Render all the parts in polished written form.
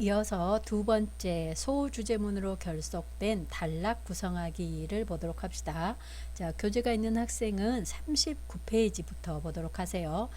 이어서 두 번째 소주제문으로 결속된 단락 구성하기를 보도록 합시다. 자, 교재가 있는 학생은 39페이지부터 보도록 하세요.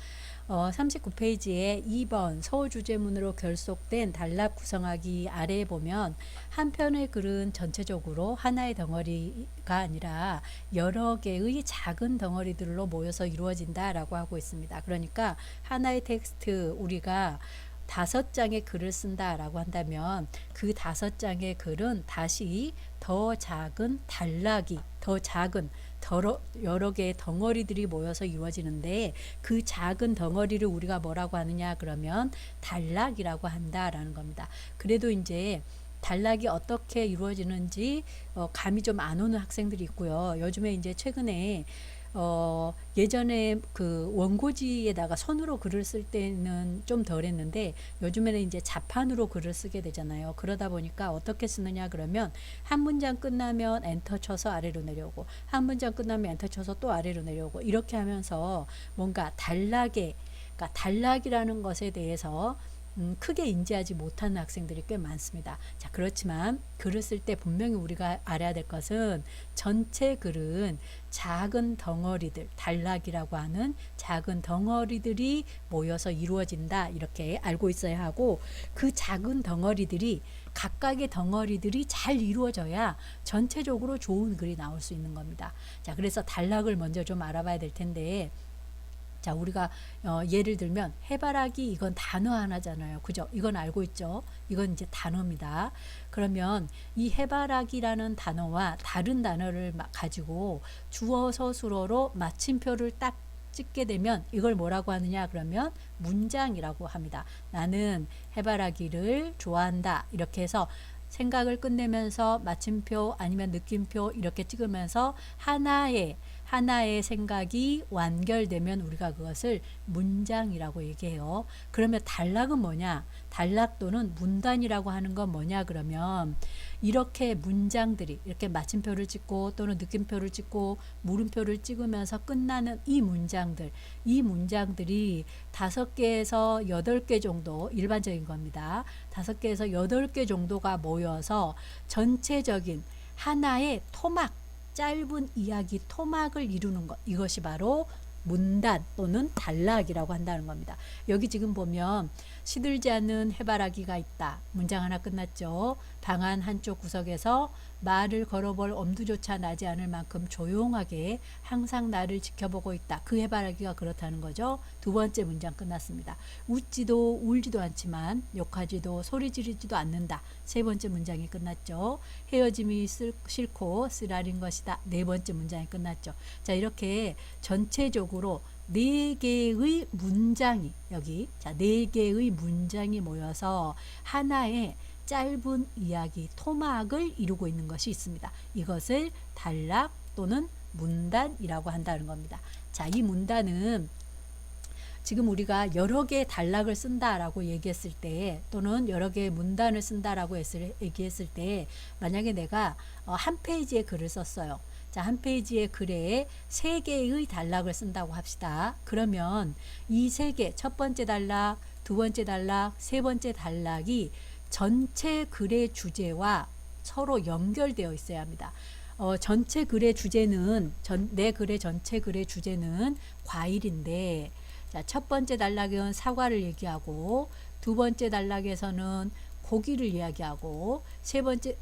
39페이지에 2번 소주제문으로 결속된 단락 구성하기 아래에 보면 한 편의 글은 전체적으로 하나의 덩어리가 아니라 여러 개의 작은 덩어리들로 모여서 이루어진다라고 하고 있습니다. 그러니까 하나의 텍스트 우리가 5장의 글을 쓴다라고 한다면 그 5장의 글은 다시 더 작은 단락이 더 작은 여러 개의 덩어리들이 모여서 이루어지는데 그 작은 덩어리를 우리가 뭐라고 하느냐 그러면 단락이라고 한다라는 겁니다. 그래도 이제 단락이 어떻게 이루어지는지 감이 좀 안 오는 학생들이 있고요. 요즘에 이제 최근에 예전에 그 원고지에다가 손으로 글을 쓸 때는 좀 덜 했는데 요즘에는 이제 자판으로 글을 쓰게 되잖아요. 그러다 보니까 어떻게 쓰느냐 그러면 한 문장 끝나면 엔터 쳐서 아래로 내려오고 한 문장 끝나면 엔터 쳐서 또 아래로 내려오고 이렇게 하면서 뭔가 그러니까 단락이라는 것에 대해서 크게 인지하지 못하는 학생들이 꽤 많습니다. 자, 그렇지만 글을 쓸 때 분명히 우리가 알아야 될 것은 전체 글은 작은 덩어리들, 단락이라고 하는 작은 덩어리들이 모여서 이루어진다 이렇게 알고 있어야 하고 그 작은 덩어리들이 각각의 덩어리들이 잘 이루어져야 전체적으로 좋은 글이 나올 수 있는 겁니다. 자, 그래서 단락을 먼저 좀 알아봐야 될 텐데 자, 우리가 예를 들면 해바라기 이건 단어 하나잖아요. 그죠? 이건 알고 있죠? 이건 이제 단어입니다. 그러면 이 해바라기라는 단어와 다른 단어를 가지고 주어 서술어로 마침표를 딱 찍게 되면 이걸 뭐라고 하느냐 그러면 문장이라고 합니다. 나는 해바라기를 좋아한다. 이렇게 해서 생각을 끝내면서 마침표 아니면 느낌표 이렇게 찍으면서 하나의 생각이 완결되면 우리가 그것을 문장이라고 얘기해요. 그러면 단락은 뭐냐? 단락 또는 문단이라고 하는 건 뭐냐 그러면 이렇게 문장들이 이렇게 마침표를 찍고 또는 느낌표를 찍고 물음표를 찍으면서 끝나는 이 문장들이 5개에서 8개 정도 일반적인 겁니다. 5개에서 8개 정도가 모여서 전체적인 하나의 짧은 이야기 토막을 이루는 것, 이것이 바로 문단 또는 단락이라고 한다는 겁니다. 여기 지금 보면 시들지 않는 해바라기가 있다. 문장 하나 끝났죠. 방 안 한쪽 구석에서 말을 걸어볼 엄두조차 나지 않을 만큼 조용하게 항상 나를 지켜보고 있다. 그 해바라기가 그렇다는 거죠. 두 번째 문장 끝났습니다. 웃지도 울지도 않지만 욕하지도 소리 지르지도 않는다. 세 번째 문장이 끝났죠. 헤어짐이 싫고 쓰라린 것이다. 네 번째 문장이 끝났죠. 자, 이렇게 전체적으로 4개의 문장이 여기 4개의 문장이 모여서 하나의 짧은 이야기 토막을 이루고 있는 것이 있습니다. 이것을 단락 또는 문단이라고 한다는 겁니다. 자, 이 문단은 지금 우리가 여러 개의 단락을 쓴다라고 얘기했을 때 또는 여러 개의 문단을 쓴다라고 얘기했을 때 만약에 내가 한 페이지의 글을 썼어요. 자, 한 페이지의 글에 3개의 단락을 쓴다고 합시다. 그러면 이 3개, 첫 번째 단락, 두 번째 단락, 세 번째 단락이 전체 글의 주제와 서로 연결되어 있어야 합니다. 전체 글의 주제는 내 글의 전체 글의 주제는 과일인데 자, 첫 번째 단락은 사과를 얘기하고 두 번째 단락에서는 고기를 이야기하고 세 번째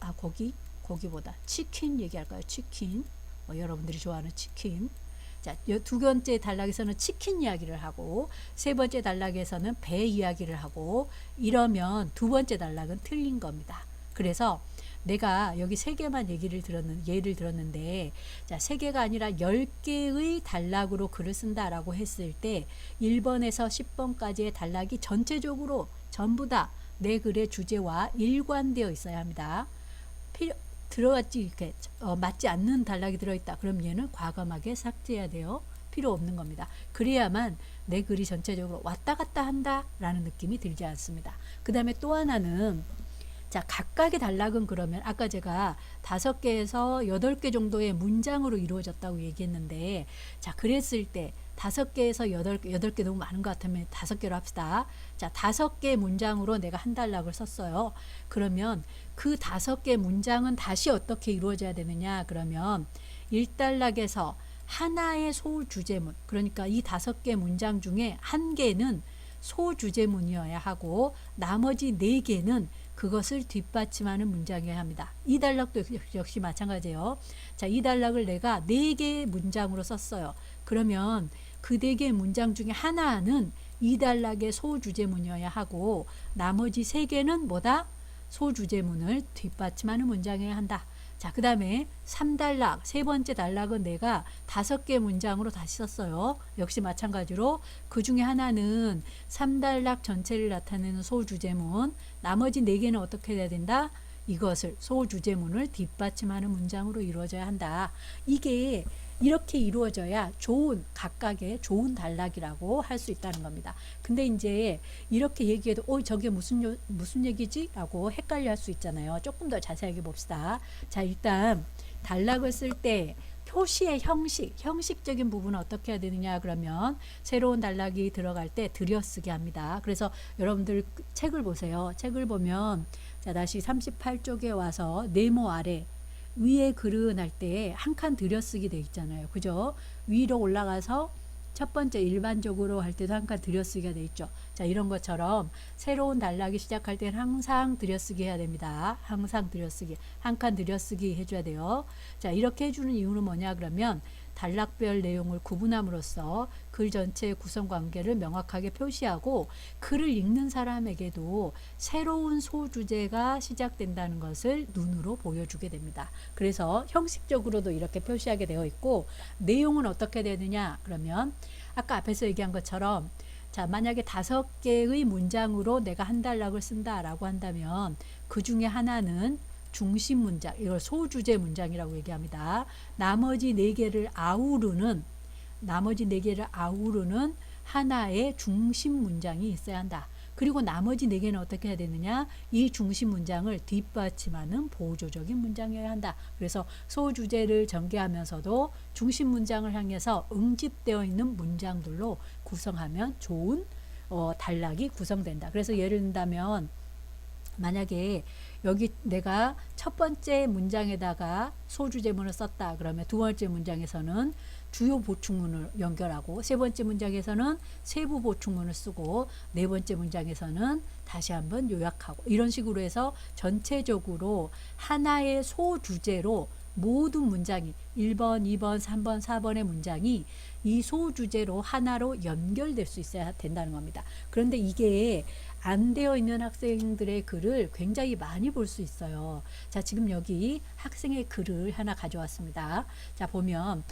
고기보다 치킨 얘기할까요? 치킨. 여러분들이 좋아하는 치킨. 자, 두 번째 단락에서는 치킨 이야기를 하고 세 번째 단락에서는 배 이야기를 하고 이러면 두 번째 단락은 틀린 겁니다. 그래서 내가 여기 3개만 예를 들었는데 자, 3개가 아니라 10개의 단락으로 글을 쓴다라고 했을 때 1번에서 10번까지의 단락이 전체적으로 전부 다 내 글의 주제와 일관되어 있어야 합니다. 이렇게 맞지 않는 단락이 들어있다. 그럼 얘는 과감하게 삭제해야 돼요. 필요 없는 겁니다. 그래야만 내 글이 전체적으로 왔다 갔다 한다 라는 느낌이 들지 않습니다. 그 다음에 또 하나는 자, 각각의 단락은 그러면 아까 제가 5개에서 8개 정도의 문장으로 이루어졌다고 얘기했는데, 자, 그랬을 때 5개에서 8개 너무 많은 것 같으면 5개로 합시다. 자, 5개 문장으로 내가 한 단락을 썼어요. 그러면 그 5개 문장은 다시 어떻게 이루어져야 되느냐? 그러면 1단락에서 하나의 소주제문, 그러니까 이 5개 문장 중에 1개는 소주제문이어야 하고 나머지 4개는 그것을 뒷받침하는 문장이어야 합니다. 이 단락도 역시 마찬가지예요. 자, 이 단락을 내가 4개의 문장으로 썼어요. 그러면 그 4개의 문장 중에 하나는 이 단락의 소주제문이어야 하고 나머지 3개는 뭐다? 소주제문을 뒷받침하는 문장이어야 한다. 자, 그 다음에 3단락, 세 번째 단락은 내가 5개 문장으로 다시 썼어요. 역시 마찬가지로 그 중에 하나는 3단락 전체를 나타내는 소주제문, 나머지 4개는 어떻게 해야 된다? 이것을 소주제문을 뒷받침하는 문장으로 이루어져야 한다. 이게 이렇게 이루어져야 각각의 좋은 단락이라고 할 수 있다는 겁니다. 근데 이제 이렇게 얘기해도 저게 무슨 얘기지? 라고 헷갈려 할 수 있잖아요. 조금 더 자세하게 봅시다. 자, 일단 단락을 쓸 때 표시의 형식적인 부분은 어떻게 해야 되느냐? 그러면 새로운 단락이 들어갈 때 들여쓰기 합니다. 그래서 여러분들 책을 보세요. 책을 보면 자, 다시 38쪽에 와서 네모 아래 위에 글은 할 때 한 칸 들여쓰기 돼 있잖아요. 그죠? 위로 올라가서 첫 번째 일반적으로 할 때도 한 칸 들여쓰기가 돼 있죠. 자, 이런 것처럼 새로운 단락이 시작할 때는 항상 들여쓰기 해야 됩니다. 항상 들여쓰기. 한 칸 들여쓰기 해줘야 돼요. 자, 이렇게 해주는 이유는 뭐냐? 그러면 단락별 내용을 구분함으로써 글 전체의 구성관계를 명확하게 표시하고 글을 읽는 사람에게도 새로운 소주제가 시작된다는 것을 눈으로 보여주게 됩니다. 그래서 형식적으로도 이렇게 표시하게 되어 있고 내용은 어떻게 되느냐? 그러면 아까 앞에서 얘기한 것처럼 자, 만약에 5개의 문장으로 내가 한 단락을 쓴다라고 한다면 그 중에 하나는 중심 문장, 이걸 소주제 문장이라고 얘기합니다. 나머지 4개를 아우르는 하나의 중심 문장이 있어야 한다. 그리고 나머지 4개는 어떻게 해야 되느냐? 이 중심 문장을 뒷받침하는 보조적인 문장이어야 한다. 그래서 소주제를 전개하면서도 중심 문장을 향해서 응집되어 있는 문장들로 구성하면 좋은 단락이 구성된다. 그래서 예를 든다면 만약에 여기 내가 첫 번째 문장에다가 소주제문을 썼다. 그러면 두 번째 문장에서는 주요 보충문을 연결하고 세 번째 문장에서는 세부 보충문을 쓰고 네 번째 문장에서는 다시 한번 요약하고 이런 식으로 해서 전체적으로 하나의 소주제로 모든 문장이 1번, 2번, 3번, 4번의 문장이 이 소주제로 하나로 연결될 수 있어야 된다는 겁니다. 그런데 이게 안 되어 있는 학생들의 글을 굉장히 많이 볼 수 있어요. 자, 지금 여기 학생의 글을 하나 가져왔습니다. 자, 보면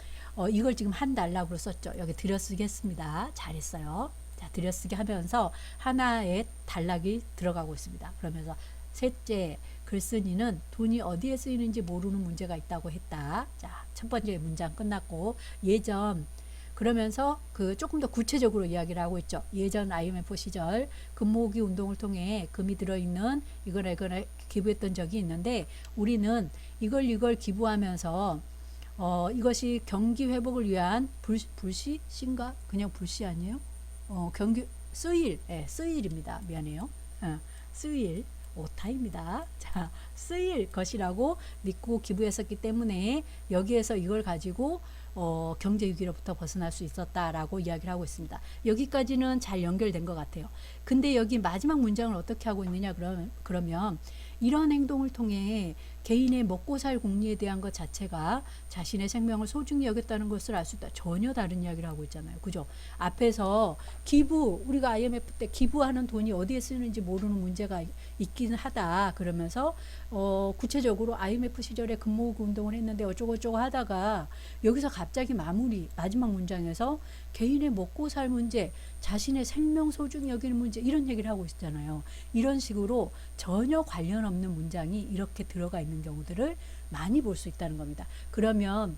이걸 지금 한 단락으로 썼죠. 여기 들여쓰기 했습니다. 잘했어요. 자, 들여쓰기 하면서 하나의 단락이 들어가고 있습니다. 그러면서 셋째, 글쓴이는 돈이 어디에 쓰이는지 모르는 문제가 있다고 했다. 자, 첫 번째 문장 끝났고 예전 그러면서 조금 더 구체적으로 이야기를 하고 있죠. 예전 IMF 시절 금모으기 운동을 통해 금이 들어있는 이거나 기부했던 적이 있는데 우리는 이걸 기부하면서 이것이 경기 회복을 위한 불시인가? 그냥 불시 아니에요? 쓰일입니다. 미안해요. 쓰일. 오타입니다. 자, 쓰일 것이라고 믿고 기부했었기 때문에 여기에서 이걸 가지고 경제 위기로부터 벗어날 수 있었다라고 이야기를 하고 있습니다. 여기까지는 잘 연결된 것 같아요. 근데 여기 마지막 문장을 어떻게 하고 있느냐 그러면 이런 행동을 통해 개인의 먹고 살 공리에 대한 것 자체가 자신의 생명을 소중히 여겼다는 것을 알 수 있다. 전혀 다른 이야기를 하고 있잖아요. 그죠? 앞에서 우리가 IMF 때 기부하는 돈이 어디에 쓰이는지 모르는 문제가 있긴 하다. 그러면서 구체적으로 IMF 시절에 금모으기 운동을 했는데 어쩌고저쩌고 하다가 여기서 갑자기 마지막 문장에서 개인의 먹고 살 문제, 자신의 생명 소중히 여기는 문제 이런 얘기를 하고 있잖아요. 이런 식으로 전혀 관련 없는 문장이 이렇게 들어가 있는 경우들을 많이 볼 수 있다는 겁니다. 그러면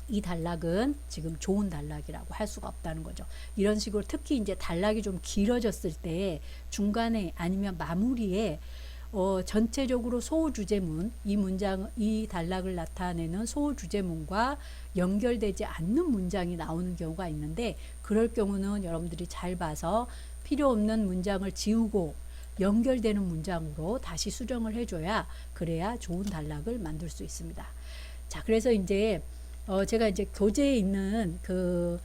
이 단락은 지금 좋은 단락이라고 할 수가 없다는 거죠. 이런 식으로 특히 이제 단락이 좀 길어졌을 때 중간에 아니면 마무리에 전체적으로 소주제문, 이 단락을 나타내는 소주제문과 연결되지 않는 문장이 나오는 경우가 있는데, 그럴 경우는 여러분들이 잘 봐서 필요 없는 문장을 지우고 연결되는 문장으로 다시 수정을 해줘야, 그래야 좋은 단락을 만들 수 있습니다. 자, 그래서 이제 제가 이제 교재에 있는 그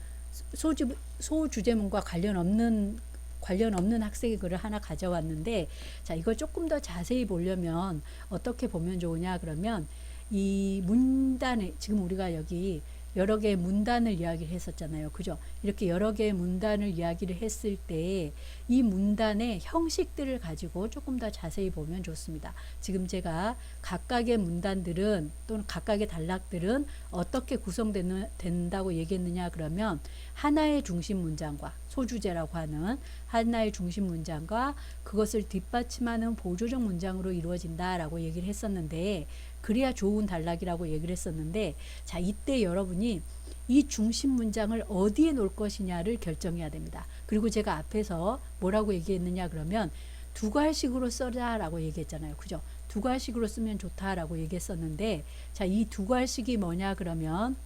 소주제문과 관련 없는 학생의 글을 하나 가져왔는데, 자, 이걸 조금 더 자세히 보려면 어떻게 보면 좋으냐 그러면, 이 문단에 지금 우리가 여기 여러 개의 문단을 이야기를 했었잖아요. 그죠? 이렇게 여러 개의 문단을 이야기를 했을 때 이 문단의 형식들을 가지고 조금 더 자세히 보면 좋습니다. 지금 제가 각각의 문단들은 또는 각각의 단락들은 어떻게 구성된다고 얘기했느냐 그러면, 하나의 중심 문장과, 소주제라고 하는 하나의 중심 문장과 그것을 뒷받침하는 보조적 문장으로 이루어진다라고 얘기를 했었는데, 그래야 좋은 단락이라고 얘기를 했었는데, 자, 이때 여러분이 이 중심 문장을 어디에 놓을 것이냐를 결정해야 됩니다. 그리고 제가 앞에서 뭐라고 얘기했느냐 그러면, 두괄식으로 써라라고 얘기했잖아요. 그죠? 두괄식으로 쓰면 좋다라고 얘기했었는데, 자, 이 두괄식이 뭐냐 그러면,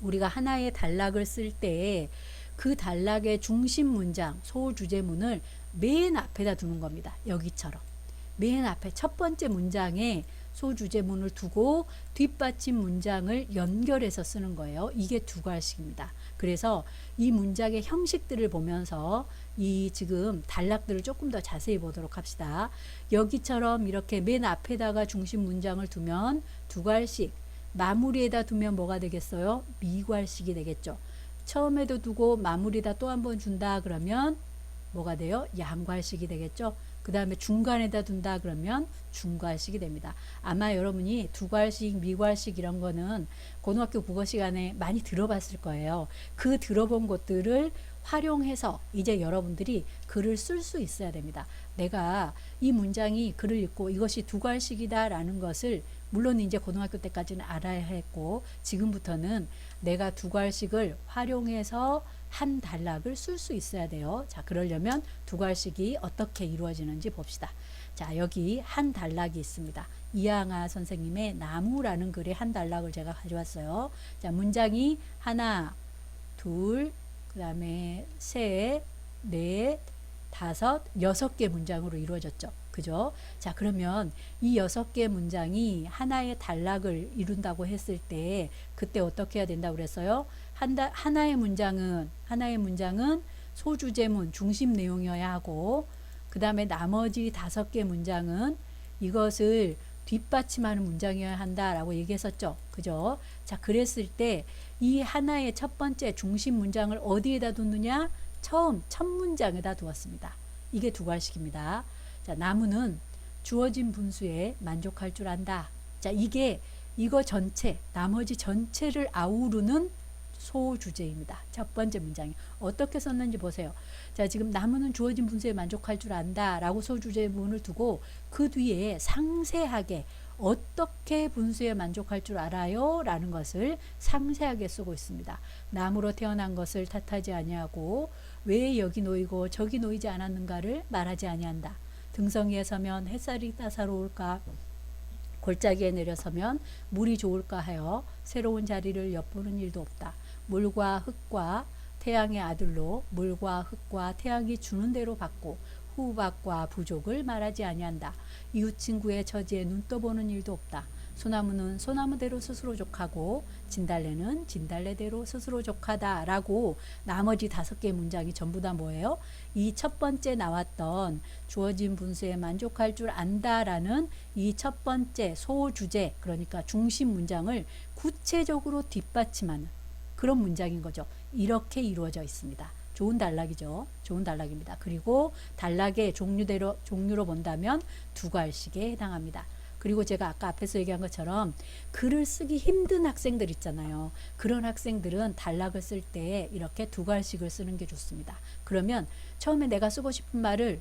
우리가 하나의 단락을 쓸 때 그 단락의 중심 문장, 소주제문을 맨 앞에다 두는 겁니다. 여기처럼. 맨 앞에 첫 번째 문장에 소주제문을 두고 뒷받침 문장을 연결해서 쓰는 거예요. 이게 두괄식입니다. 그래서 이 문장의 형식들을 보면서 이 지금 단락들을 조금 더 자세히 보도록 합시다. 여기처럼 이렇게 맨 앞에다가 중심 문장을 두면 두괄식, 마무리에다 두면 뭐가 되겠어요? 미괄식이 되겠죠. 처음에도 두고 마무리에다 또 한 번 준다 그러면 뭐가 돼요? 양괄식이 되겠죠. 그 다음에 중간에다 둔다 그러면 중괄식이 됩니다. 아마 여러분이 두괄식, 미괄식 이런 거는 고등학교 국어 시간에 많이 들어봤을 거예요. 그 들어본 것들을 활용해서 이제 여러분들이 글을 쓸 수 있어야 됩니다. 내가 이 문장이 글을 읽고 이것이 두괄식이다 라는 것을, 물론 이제 고등학교 때까지는 알아야 했고, 지금부터는 내가 두괄식을 활용해서 한 단락을 쓸 수 있어야 돼요. 자, 그러려면 두괄식이 어떻게 이루어지는지 봅시다. 자, 여기 한 단락이 있습니다. 이항아 선생님의 나무라는 글의 한 단락을 제가 가져왔어요. 자, 문장이 하나, 둘, 그 다음에 셋, 넷, 다섯, 6개 문장으로 이루어졌죠. 그죠? 자, 그러면 이 6개 문장이 하나의 단락을 이룬다고 했을 때 그때 어떻게 해야 된다고 그랬어요? 하나의 문장은 소주제문 중심 내용이어야 하고, 그 다음에 나머지 5개 문장은 이것을 뒷받침하는 문장이어야 한다라고 얘기했었죠. 그죠? 자, 그랬을 때 이 하나의 첫 번째 중심 문장을 어디에다 두느냐? 첫 문장에다 두었습니다. 이게 두괄식입니다. 자, 나무는 주어진 분수에 만족할 줄 안다. 자, 이거 전체, 나머지 전체를 아우르는 소주제입니다. 첫 번째 문장이 어떻게 썼는지 보세요. 자, 지금 나무는 주어진 분수에 만족할 줄 안다 라고 소주제문을 두고 그 뒤에 상세하게 어떻게 분수에 만족할 줄 알아요? 라는 것을 상세하게 쓰고 있습니다. 나무로 태어난 것을 탓하지 아니하고 왜 여기 놓이고 저기 놓이지 않았는가를 말하지 아니한다. 등성이에 서면 햇살이 따사로울까? 골짜기에 내려서면 물이 좋을까 하여 새로운 자리를 엿보는 일도 없다. 물과 흙과 태양의 아들로 물과 흙과 태양이 주는 대로 받고 후박과 부족을 말하지 아니한다. 이웃 친구의 처지에 눈 떠보는 일도 없다. 소나무는 소나무대로 스스로 족하고 진달래는 진달래대로 스스로 족하다 라고 나머지 5개 문장이 전부 다 뭐예요? 이 첫 번째 나왔던 주어진 분수에 만족할 줄 안다라는 이 첫 번째 소주제, 그러니까 중심 문장을 구체적으로 뒷받침하는 그런 문장인 거죠. 이렇게 이루어져 있습니다. 좋은 단락이죠. 좋은 단락입니다. 그리고 단락의 종류로 본다면 두괄식에 해당합니다. 그리고 제가 아까 앞에서 얘기한 것처럼 글을 쓰기 힘든 학생들 있잖아요. 그런 학생들은 단락을 쓸 때 이렇게 두괄식을 쓰는 게 좋습니다. 그러면 처음에 내가 쓰고 싶은 말을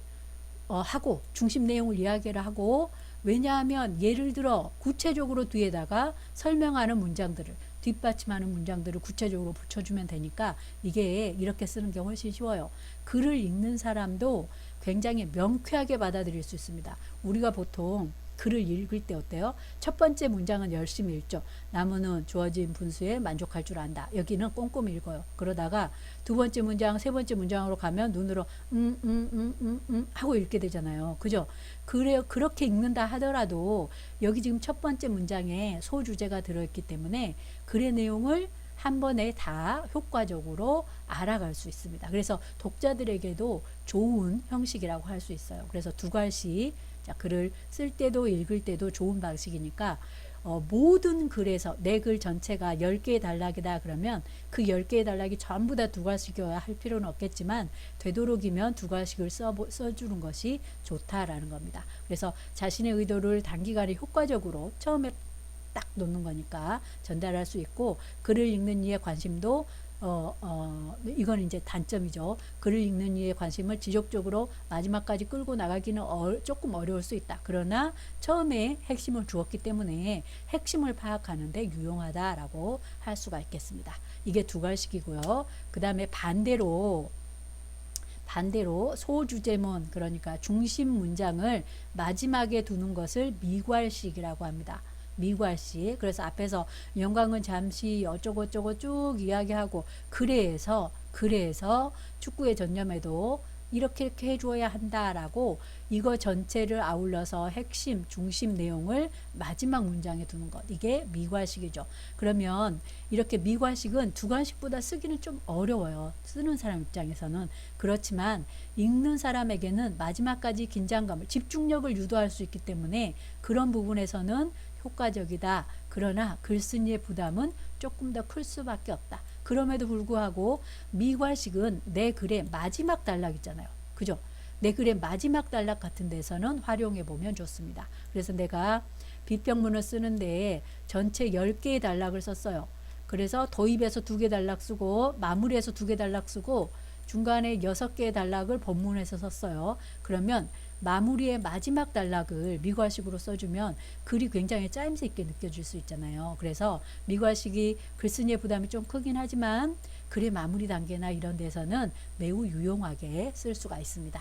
하고 중심 내용을 이야기를 하고, 왜냐하면 예를 들어 구체적으로 뒤에다가 설명하는 문장들을, 뒷받침하는 문장들을 구체적으로 붙여주면 되니까 이게 이렇게 쓰는 게 훨씬 쉬워요. 글을 읽는 사람도 굉장히 명쾌하게 받아들일 수 있습니다. 우리가 보통 글을 읽을 때 어때요? 첫 번째 문장은 열심히 읽죠. 나무는 주어진 분수에 만족할 줄 안다. 여기는 꼼꼼히 읽어요. 그러다가 두 번째 문장, 세 번째 문장으로 가면 눈으로 하고 읽게 되잖아요. 그죠? 그래요. 그렇게 읽는다 하더라도 여기 지금 첫 번째 문장에 소주제가 들어있기 때문에 글의 내용을 한 번에 다 효과적으로 알아갈 수 있습니다. 그래서 독자들에게도 좋은 형식이라고 할 수 있어요. 그래서 두 갈씩 자, 글을 쓸 때도 읽을 때도 좋은 방식이니까 모든 글에서 내 글 전체가 10개의 단락이다 그러면 그 10개의 단락이 전부 다 두 갈씩이어야 할 필요는 없겠지만 되도록이면 두 갈씩을 써주는 것이 좋다라는 겁니다. 그래서 자신의 의도를 단기간에 효과적으로 처음에 딱 놓는 거니까 전달할 수 있고 글을 읽는 이의 관심도 이건 이제 단점이죠. 글을 읽는 이의 관심을 지속적으로 마지막까지 끌고 나가기는 조금 어려울 수 있다. 그러나 처음에 핵심을 주었기 때문에 핵심을 파악하는데 유용하다라고 할 수가 있겠습니다. 이게 두 갈씩이고요. 그 다음에 반대로 소주제문 그러니까 중심 문장을 마지막에 두는 것을 미괄식이라고 합니다. 미괄식. 그래서 앞에서 영광은 잠시 어쩌고저쩌고 쭉 이야기하고 그래서 축구의 전념에도 이렇게 해줘야 한다라고 이거 전체를 아울러서 핵심 중심 내용을 마지막 문장에 두는 것, 이게 미괄식이죠. 그러면 이렇게 미괄식은 두 갈씩보다 쓰기는 좀 어려워요. 쓰는 사람 입장에서는. 그렇지만 읽는 사람에게는 마지막까지 긴장감을 집중력을 유도할 수 있기 때문에 그런 부분에서는 효과적이다. 그러나 글쓴이의 부담은 조금 더 클 수밖에 없다. 그럼에도 불구하고 미괄식은 내 글의 마지막 단락 있잖아요. 그죠? 내 글의 마지막 단락 같은 데서는 활용해 보면 좋습니다. 그래서 내가 빗병문을 쓰는데 전체 10개의 단락을 썼어요. 그래서 도입에서 2개 단락 쓰고 마무리에서 2개 단락 쓰고 중간에 6개의 단락을 본문에서 썼어요. 그러면 마무리의 마지막 단락을 미괄식으로 써주면 글이 굉장히 짜임새 있게 느껴질 수 있잖아요. 그래서 미괄식이 글쓴이의 부담이 좀 크긴 하지만 글의 마무리 단계나 이런 데서는 매우 유용하게 쓸 수가 있습니다.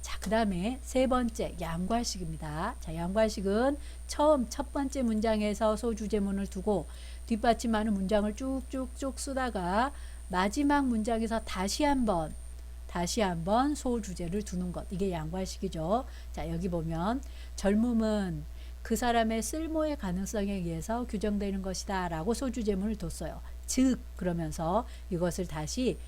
자, 그 다음에 세 번째 양괄식입니다. 자, 양괄식은 첫 번째 문장에서 소주제문을 두고 뒷받침하는 문장을 쭉쭉쭉 쓰다가 마지막 문장에서 다시 한번 소주제를 두는 것. 이게 양괄식이죠. 자, 여기 보면 젊음은 그 사람의 쓸모의 가능성에 의해서 규정되는 것이다 라고 소주제문을 뒀어요. 즉 그러면서 이것을 다시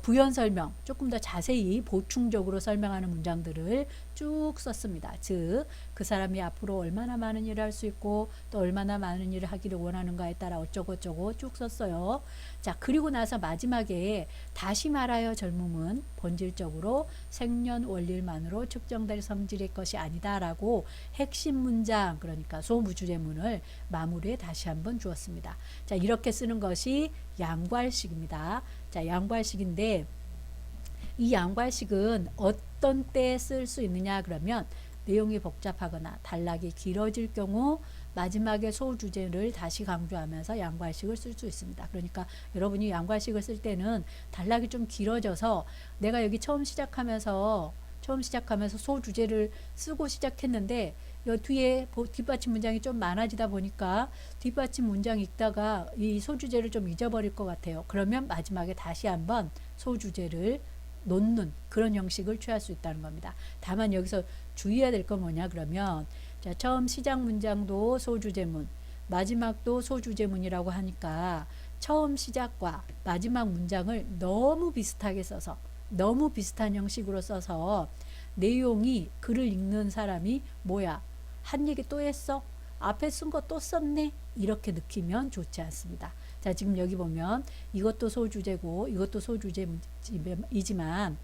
부연 설명 조금 더 자세히 보충적으로 설명하는 문장들을 쭉 썼습니다. 즉 그 사람이 앞으로 얼마나 많은 일을 할 수 있고 또 얼마나 많은 일을 하기를 원하는가에 따라 어쩌고저쩌고 쭉 썼어요. 자, 그리고 나서 마지막에 다시 말하여 젊음은 본질적으로 생년 월일만으로 측정될 성질의 것이 아니다 라고 핵심 문장 그러니까 소무주제문을 마무리에 다시 한번 주었습니다. 자, 이렇게 쓰는 것이 양괄식입니다. 자, 양괄식인데 이 양괄식은 어떤 때 쓸 수 있느냐 그러면 내용이 복잡하거나 단락이 길어질 경우 마지막에 소주제를 다시 강조하면서 양괄식을 쓸 수 있습니다. 그러니까 여러분이 양괄식을 쓸 때는 단락이 좀 길어져서 내가 여기 처음 시작하면서 소주제를 쓰고 시작했는데 이 뒤에 뒷받침 문장이 좀 많아지다 보니까 뒷받침 문장 읽다가 이 소주제를 좀 잊어버릴 것 같아요. 그러면 마지막에 다시 한번 소주제를 놓는 그런 형식을 취할 수 있다는 겁니다. 다만 여기서 주의해야 될 건 뭐냐 그러면 자, 처음 시작 문장도 소주제문 마지막도 소주제문이라고 하니까 처음 시작과 마지막 문장을 너무 비슷하게 써서 너무 비슷한 형식으로 써서 내용이 글을 읽는 사람이 뭐야 한 얘기 또 했어? 앞에 쓴 거 또 썼네? 이렇게 느끼면 좋지 않습니다. 자, 지금 여기 보면 이것도 소주제고 이것도 소주제이지만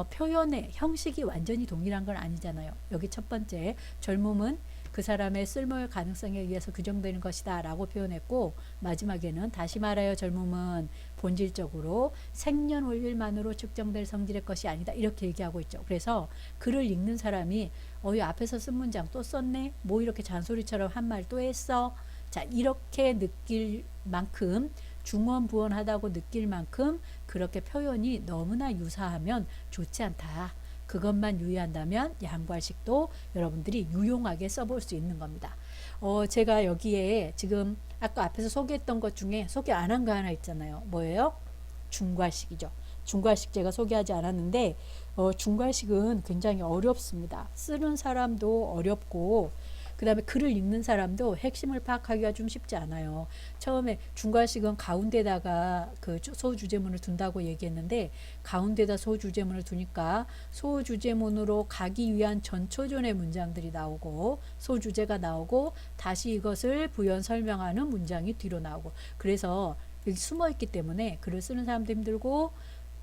표현의 형식이 완전히 동일한 건 아니잖아요. 여기 첫 번째 젊음은 그 사람의 쓸모의 가능성에 의해서 규정되는 것이다 라고 표현했고 마지막에는 다시 말하여 젊음은 본질적으로 생년월일만으로 측정될 성질의 것이 아니다 이렇게 얘기하고 있죠. 그래서 글을 읽는 사람이 이 앞에서 쓴 문장 또 썼네? 뭐 이렇게 잔소리처럼 한 말 또 했어? 자, 이렇게 느낄 만큼 중원부원하다고 느낄 만큼 그렇게 표현이 너무나 유사하면 좋지 않다. 그것만 유의한다면 양괄식도 여러분들이 유용하게 써볼 수 있는 겁니다. 제가 여기에 지금 아까 앞에서 소개했던 것 중에 소개 안 한 거 하나 있잖아요. 뭐예요? 중괄식이죠. 중괄식 제가 소개하지 않았는데 중괄식은 굉장히 어렵습니다. 쓰는 사람도 어렵고 그 다음에 글을 읽는 사람도 핵심을 파악하기가 좀 쉽지 않아요. 처음에 중괄식은 가운데다가 그 소주제문을 둔다고 얘기했는데 가운데다 소주제문을 두니까 소주제문으로 가기 위한 전초전의 문장들이 나오고 소주제가 나오고 다시 이것을 부연 설명하는 문장이 뒤로 나오고 그래서 여기 숨어 있기 때문에 글을 쓰는 사람도 힘들고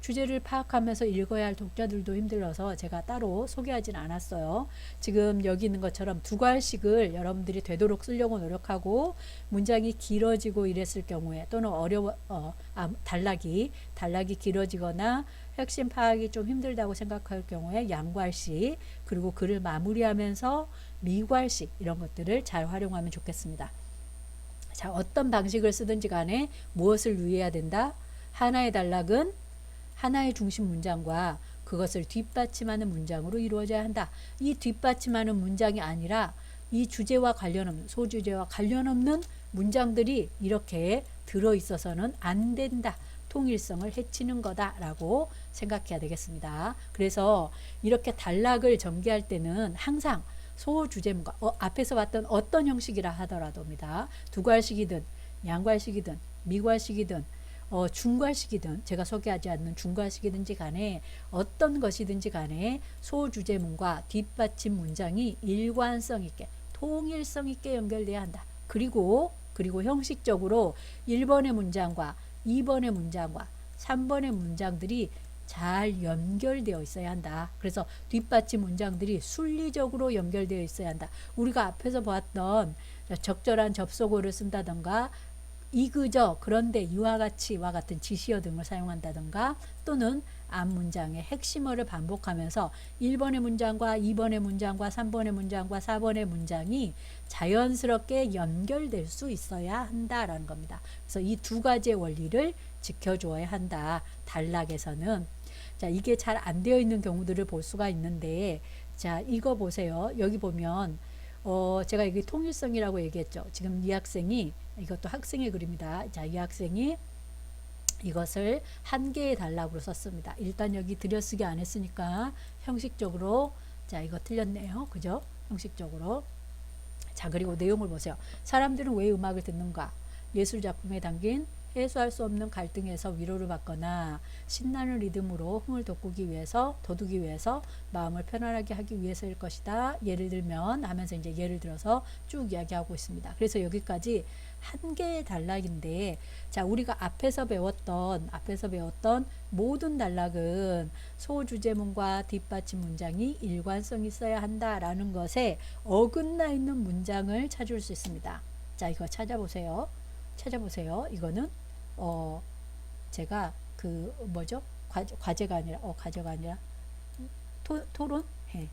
주제를 파악하면서 읽어야 할 독자들도 힘들어서 제가 따로 소개하진 않았어요. 지금 여기 있는 것처럼 두 괄식을 여러분들이 되도록 쓰려고 노력하고 문장이 길어지고 이랬을 경우에 또는 단락이 길어지거나 핵심 파악이 좀 힘들다고 생각할 경우에 양괄식 그리고 글을 마무리하면서 미괄식 이런 것들을 잘 활용하면 좋겠습니다. 자, 어떤 방식을 쓰든지 간에 무엇을 유의해야 된다? 하나의 단락은 하나의 중심 문장과 그것을 뒷받침하는 문장으로 이루어져야 한다. 이 뒷받침하는 문장이 아니라 이 주제와 관련 없는 소주제와 관련 없는 문장들이 이렇게 들어있어서는 안 된다. 통일성을 해치는 거다라고 생각해야 되겠습니다. 그래서 이렇게 단락을 전개할 때는 항상 소주제문과 앞에서 봤던 어떤 형식이라 하더라도입니다. 두괄식이든 양괄식이든 미괄식이든 중괄식이든 제가 소개하지 않는 중괄식이든지 간에 어떤 것이든지 간에 소주제문과 뒷받침 문장이 일관성 있게 통일성 있게 연결돼야 한다. 그리고 형식적으로 1번의 문장과 2번의 문장과 3번의 문장들이 잘 연결되어 있어야 한다. 그래서 뒷받침 문장들이 순리적으로 연결되어 있어야 한다. 우리가 앞에서 보았던 적절한 접속어를 쓴다던가 이그저 그런데 이와 같은 지시어 등을 사용한다던가 또는 앞 문장의 핵심어를 반복하면서 1번의 문장과 2번의 문장과 3번의 문장과 4번의 문장이 자연스럽게 연결될 수 있어야 한다라는 겁니다. 그래서 이 두 가지의 원리를 지켜줘야 한다. 단락에서는. 자, 이게 잘 안 되어 있는 경우들을 볼 수가 있는데 자, 이거 보세요. 여기 보면 제가 여기 통일성이라고 얘기했죠. 지금 이 학생이 이것도 학생의 글입니다. 자, 이 학생이 이것을 한 개의 단락으로 썼습니다. 일단 여기 들여쓰기 안 했으니까 형식적으로 자, 이거 틀렸네요. 그죠? 형식적으로. 자, 그리고 내용을 보세요. 사람들은 왜 음악을 듣는가? 예술 작품에 담긴 해소할 수 없는 갈등에서 위로를 받거나 신나는 리듬으로 흥을 돋구기 위해서 돋우기 위해서 마음을 편안하게 하기 위해서일 것이다. 예를 들면 하면서 이제 예를 들어서 쭉 이야기하고 있습니다. 그래서 여기까지 한 개의 단락인데 자, 우리가 앞에서 배웠던 모든 단락은 소주제문과 뒷받침 문장이 일관성이 있어야 한다라는 것에 어긋나 있는 문장을 찾을 수 있습니다. 자, 이거 찾아보세요. 이거는 제가 그 뭐죠? 과제가 아니라 토론? 네.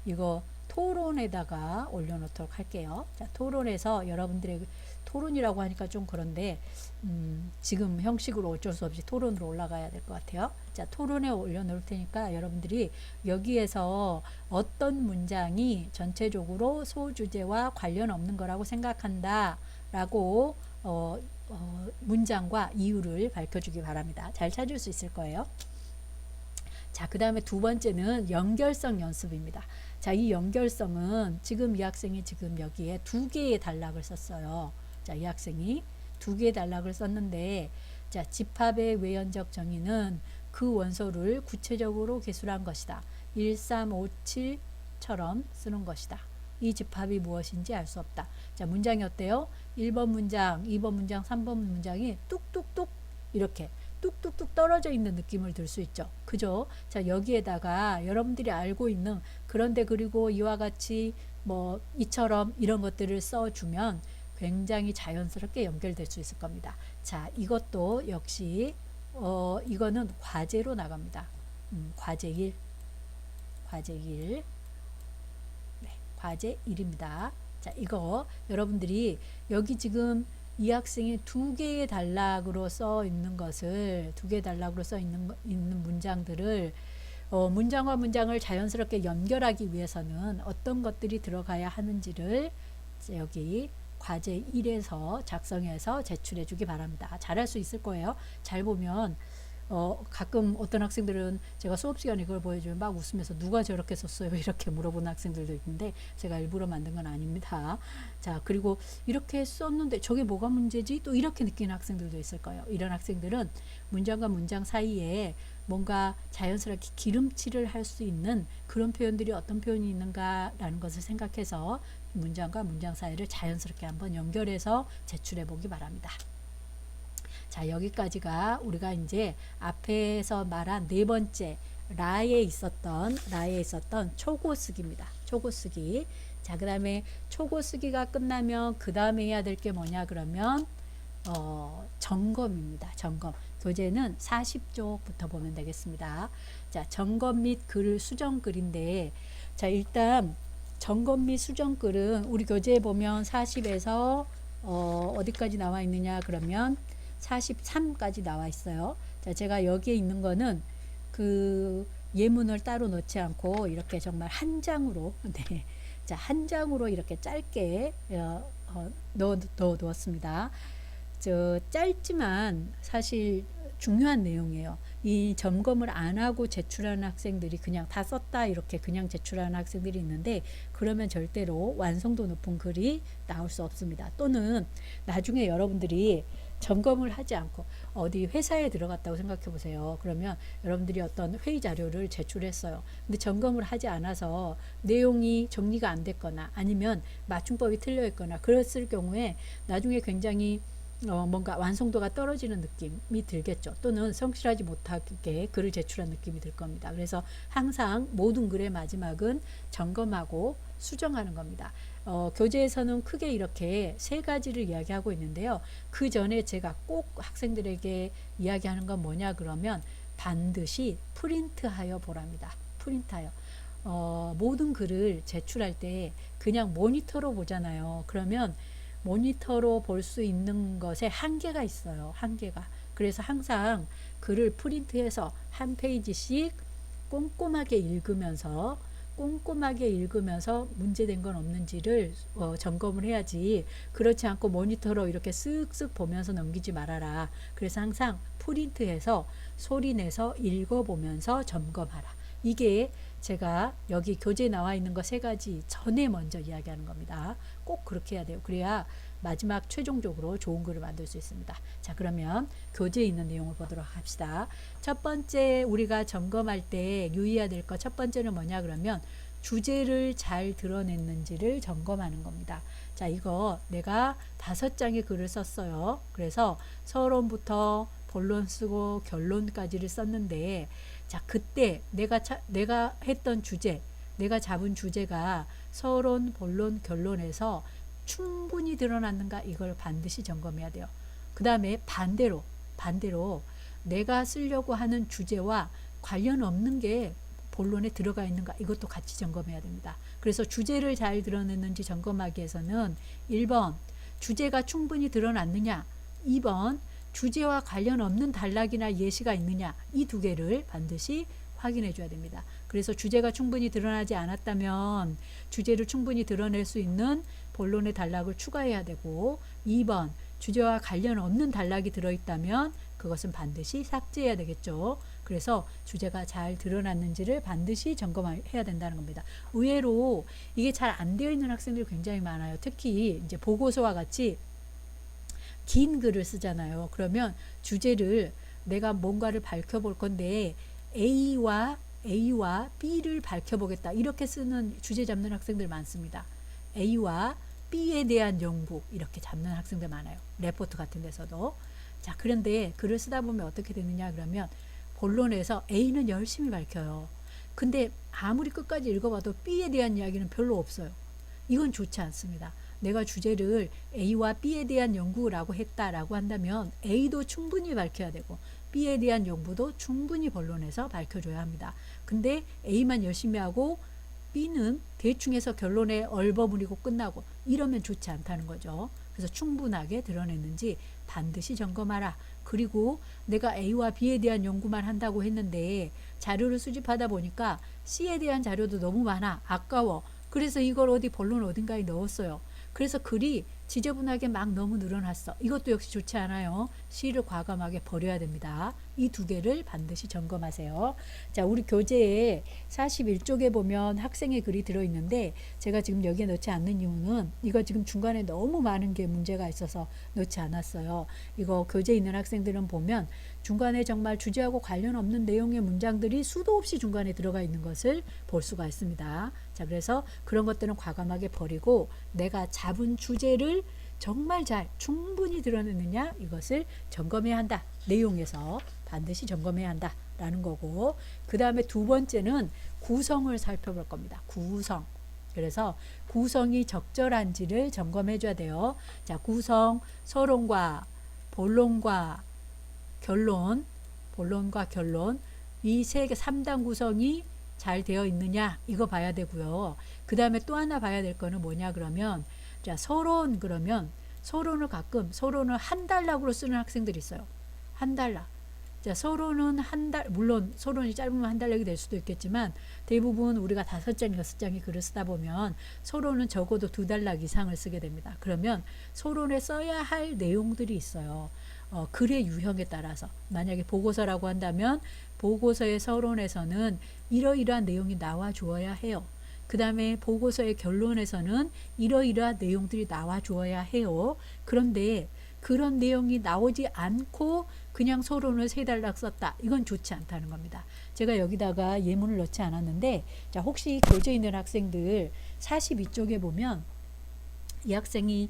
이거 토론에다가 올려놓도록 할게요. 자, 토론에서 여러분들의 토론이라고 하니까 좀 그런데 지금 형식으로 어쩔 수 없이 토론으로 올라가야 될 것 같아요. 자, 토론에 올려놓을 테니까 여러분들이 여기에서 어떤 문장이 전체적으로 소주제와 관련 없는 거라고 생각한다 라고 문장과 이유를 밝혀주기 바랍니다. 잘 찾을 수 있을 거예요. 자, 그 다음에 두 번째는 연결성 연습입니다. 자, 이 연결성은 지금 이 학생이 지금 여기에 두 개의 단락을 썼어요. 자, 이 학생이 두 개의 단락을 썼는데 자, 집합의 외연적 정의는 그 원소를 구체적으로 개술한 것이다. 1357처럼 쓰는 것이다. 이 집합이 무엇인지 알 수 없다. 자, 문장이 어때요? 1번 문장, 2번 문장, 3번 문장이 뚝뚝뚝 이렇게 뚝뚝뚝 떨어져 있는 느낌을 들 수 있죠. 그죠? 자, 여기에다가 여러분들이 알고 있는 그런데 그리고 이와 같이 뭐 이처럼 이런 것들을 써주면 굉장히 자연스럽게 연결될 수 있을 겁니다. 자, 이것도 역시 이거는 과제로 나갑니다. 과제 1. 과제 1입니다. 자, 이거 여러분들이 여기 지금 이 학생이 두 개의 단락으로 써 있는 것을 두 개의 단락으로 써 있는 문장들을 문장과 문장을 자연스럽게 연결하기 위해서는 어떤 것들이 들어가야 하는지를 여기 과제 1에서 작성해서 제출해 주기 바랍니다. 잘할 수 있을 거예요. 잘 보면 가끔 어떤 학생들은 제가 수업 시간에 이걸 보여주면 막 웃으면서 누가 저렇게 썼어요? 이렇게 물어보는 학생들도 있는데 제가 일부러 만든 건 아닙니다. 자, 그리고 이렇게 썼는데 저게 뭐가 문제지? 또 이렇게 느끼는 학생들도 있을 거예요. 이런 학생들은 문장과 문장 사이에 뭔가 자연스럽게 기름칠을 할 수 있는 그런 표현들이 어떤 표현이 있는가라는 것을 생각해서 문장과 문장 사이를 자연스럽게 한번 연결해서 제출해 보기 바랍니다. 자, 여기까지가 우리가 이제 앞에서 말한 네 번째 라에 있었던 초고쓰기입니다. 초고쓰기. 자, 그 다음에 초고쓰기가 끝나면 그 다음에 해야 될 게 뭐냐 그러면 점검입니다. 점검. 교재는 40쪽부터 보면 되겠습니다. 자, 점검 및 글 수정글인데, 자, 일단 점검 및 수정글은 우리 교재에 보면 40에서 어디까지 나와 있느냐 그러면 43까지 나와 있어요. 자, 제가 여기에 있는 거는 그 예문을 따로 넣지 않고 이렇게 정말 한 장으로, 네, 자, 한 장으로 이렇게 짧게 넣었습니다. 짧지만 사실 중요한 내용이에요. 이 점검을 안 하고 제출하는 학생들이 그냥 다 썼다 이렇게 그냥 제출하는 학생들이 있는데, 그러면 절대로 완성도 높은 글이 나올 수 없습니다. 또는 나중에 여러분들이 점검을 하지 않고 어디 회사에 들어갔다고 생각해 보세요. 그러면 여러분들이 어떤 회의 자료를 제출했어요. 근데 점검을 하지 않아서 내용이 정리가 안 됐거나 아니면 맞춤법이 틀려 있거나 그랬을 경우에 나중에 굉장히 뭔가 완성도가 떨어지는 느낌이 들겠죠. 또는 성실하지 못하게 글을 제출한 느낌이 들 겁니다. 그래서 항상 모든 글의 마지막은 점검하고 수정하는 겁니다. 교재에서는 크게 이렇게 세 가지를 이야기하고 있는데요. 그 전에 제가 꼭 학생들에게 이야기하는 건 뭐냐 그러면 반드시 프린트하여 보랍니다. 프린트하여. 모든 글을 제출할 때 그냥 모니터로 보잖아요. 그러면 모니터로 볼 수 있는 것에 한계가 있어요. 한계가. 그래서 항상 글을 프린트해서 한 페이지씩 꼼꼼하게 읽으면서 문제된 건 없는지를 점검을 해야지, 그렇지 않고 모니터로 이렇게 쓱쓱 보면서 넘기지 말아라. 그래서 항상 프린트해서 소리내서 읽어보면서 점검하라. 이게 제가 여기 교재에 나와 있는 거 세 가지 전에 먼저 이야기하는 겁니다. 꼭 그렇게 해야 돼요. 그래야 마지막 최종적으로 좋은 글을 만들 수 있습니다. 자, 그러면 교재에 있는 내용을 보도록 합시다. 첫 번째 우리가 점검할 때 유의해야 될 것 첫 번째는 뭐냐 그러면 주제를 잘 드러냈는지를 점검하는 겁니다. 자, 이거 내가 5장의 글을 썼어요. 그래서 서론부터 본론 쓰고 결론까지를 썼는데, 자, 그때 내가 했던 주제, 내가 잡은 주제가 서론, 본론, 결론에서 충분히 드러났는가, 이걸 반드시 점검해야 돼요. 그 다음에 반대로 내가 쓰려고 하는 주제와 관련 없는 게 본론에 들어가 있는가, 이것도 같이 점검해야 됩니다. 그래서 주제를 잘 드러냈는지 점검하기 위해서는 1번 주제가 충분히 드러났느냐, 2번 주제와 관련 없는 단락이나 예시가 있느냐, 이 두 개를 반드시 확인해 줘야 됩니다. 그래서 주제가 충분히 드러나지 않았다면 주제를 충분히 드러낼 수 있는 본론의 단락을 추가해야 되고, 2번 주제와 관련 없는 단락이 들어있다면 그것은 반드시 삭제해야 되겠죠. 그래서 주제가 잘 드러났는지를 반드시 점검해야 된다는 겁니다. 의외로 이게 잘 안 되어 있는 학생들이 굉장히 많아요. 특히 이제 보고서와 같이 긴 글을 쓰잖아요. 그러면 주제를 내가 뭔가를 밝혀볼 건데 A와 B를 밝혀보겠다, 이렇게 쓰는 주제 잡는 학생들 많습니다. A와 B에 대한 연구, 이렇게 잡는 학생들 많아요. 레포트 같은 데서도. 자, 그런데 글을 쓰다 보면 어떻게 되느냐 그러면 본론에서 A는 열심히 밝혀요. 근데 아무리 끝까지 읽어봐도 B에 대한 이야기는 별로 없어요. 이건 좋지 않습니다. 내가 주제를 A와 B에 대한 연구라고 했다라고 한다면 A도 충분히 밝혀야 되고 B에 대한 연구도 충분히 본론에서 밝혀줘야 합니다. 근데 A만 열심히 하고 B는 대충 해서 결론에 얼버무리고 끝나고 이러면 좋지 않다는 거죠. 그래서 충분하게 드러냈는지 반드시 점검하라. 그리고 내가 A와 B에 대한 연구만 한다고 했는데 자료를 수집하다 보니까 C에 대한 자료도 너무 많아. 아까워. 그래서 이걸 어디 본론 어딘가에 넣었어요. 그래서 글이 지저분하게 막 너무 늘어났어. 이것도 역시 좋지 않아요. C를 과감하게 버려야 됩니다. 이 두 개를 반드시 점검하세요. 자, 우리 교재에 41쪽에 보면 학생의 글이 들어있는데 제가 지금 여기에 넣지 않는 이유는 이거 지금 중간에 너무 많은 게 문제가 있어서 넣지 않았어요. 이거 교재에 있는 학생들은 보면 중간에 정말 주제하고 관련 없는 내용의 문장들이 수도 없이 중간에 들어가 있는 것을 볼 수가 있습니다. 자, 그래서 그런 것들은 과감하게 버리고 내가 잡은 주제를 정말 잘 충분히 드러내느냐 이것을 점검해야 한다. 내용에서 반드시 점검해야 한다 라는 거고, 그 다음에 두 번째는 구성을 살펴볼 겁니다. 구성. 그래서 구성이 적절한지를 점검해 줘야 돼요. 자, 구성, 서론과 본론과 결론, 본론과 결론, 이 세 개 3단 구성이 잘 되어 있느냐 이거 봐야 되고요. 그 다음에 또 하나 봐야 될 거는 뭐냐 그러면, 자, 서론, 그러면 서론을 가끔 서론을 한 단락으로 쓰는 학생들이 있어요. 한 단락. 자, 서론은 물론 서론이 짧으면 한 단락이 될 수도 있겠지만 대부분 우리가 5장, 6장의 글을 쓰다 보면 서론은 적어도 2단락 이상을 쓰게 됩니다. 그러면 서론에 써야 할 내용들이 있어요. 글의 유형에 따라서 만약에 보고서라고 한다면 보고서의 서론에서는 이러이러한 내용이 나와 주어야 해요. 그 다음에 보고서의 결론에서는 이러이러한 내용들이 나와 주어야 해요. 그런데 그런 내용이 나오지 않고 그냥 서론을 3단락 썼다. 이건 좋지 않다는 겁니다. 제가 여기다가 예문을 넣지 않았는데, 자, 혹시 교재에 있는 학생들 42쪽에 보면 이 학생이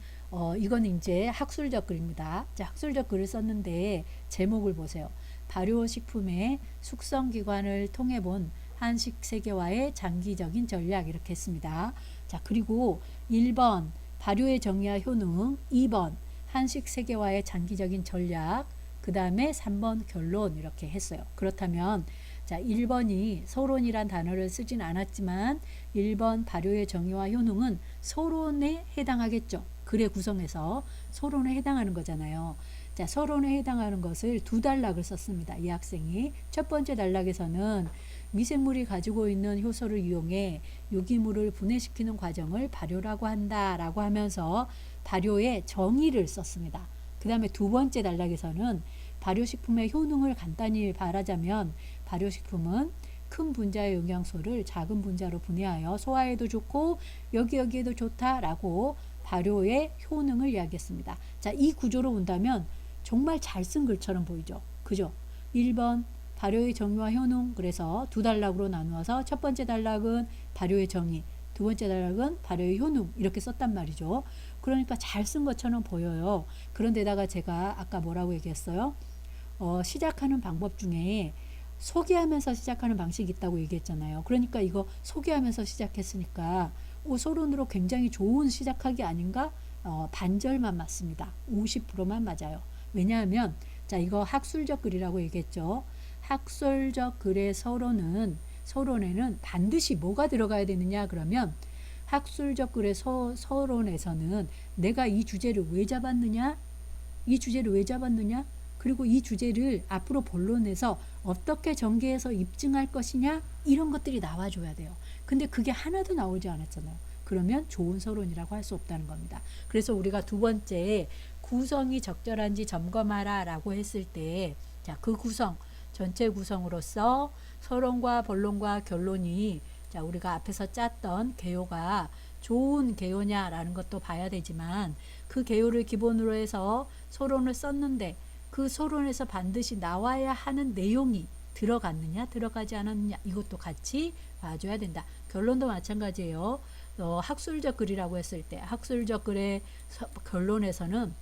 이건 이제 학술적 글입니다. 자, 학술적 글을 썼는데 제목을 보세요. 발효식품의 숙성기관을 통해 본 한식 세계화의 장기적인 전략, 이렇게 했습니다. 자, 그리고 1번 발효의 정의와 효능, 2번 한식 세계화의 장기적인 전략, 그 다음에 3번 결론, 이렇게 했어요. 그렇다면 자, 1번이 서론이란 단어를 쓰진 않았지만 1번 발효의 정의와 효능은 서론에 해당하겠죠. 글의 구성에서 서론에 해당하는 거잖아요. 자, 서론에 해당하는 것을 2단락을 썼습니다. 이 학생이 첫 번째 단락에서는 미생물이 가지고 있는 효소를 이용해 유기물을 분해시키는 과정을 발효라고 한다라고 하면서 발효의 정의를 썼습니다. 그 다음에 두 번째 단락에서는 발효식품의 효능을 간단히 말하자면 발효식품은 큰 분자의 영양소를 작은 분자로 분해하여 소화에도 좋고 여기에도 좋다라고 발효의 효능을 이야기했습니다. 자, 이 구조로 본다면 정말 잘 쓴 글처럼 보이죠. 그죠? 1번 발효의 정의와 효능, 그래서 2단락으로 나누어서 첫 번째 단락은 발효의 정의, 두 번째 단락은 발효의 효능, 이렇게 썼단 말이죠. 그러니까 잘 쓴 것처럼 보여요. 그런데다가 제가 아까 뭐라고 얘기했어요? 시작하는 방법 중에 소개하면서 시작하는 방식이 있다고 얘기했잖아요. 그러니까 이거 소개하면서 시작했으니까 서론으로 굉장히 좋은 시작하기 아닌가? 반절만 맞습니다. 50%만 맞아요. 왜냐하면 자, 이거 학술적 글이라고 얘기했죠. 학술적 글의 서론에는 반드시 뭐가 들어가야 되느냐 그러면 학술적 글의 서론에서는 내가 이 주제를 왜 잡았느냐, 그리고 이 주제를 앞으로 본론에서 어떻게 전개해서 입증할 것이냐, 이런 것들이 나와줘야 돼요. 근데 그게 하나도 나오지 않았잖아요. 그러면 좋은 서론이라고 할 수 없다는 겁니다. 그래서 우리가 두 번째 구성이 적절한지 점검하라 라고 했을 때, 자, 그 구성, 전체 구성으로서 서론과 본론과 결론이, 자, 우리가 앞에서 짰던 개요가 좋은 개요냐라는 것도 봐야 되지만 그 개요를 기본으로 해서 서론을 썼는데 그 서론에서 반드시 나와야 하는 내용이 들어갔느냐 들어가지 않았느냐, 이것도 같이 봐줘야 된다. 결론도 마찬가지예요. 학술적 글이라고 했을 때 학술적 글의 결론에서는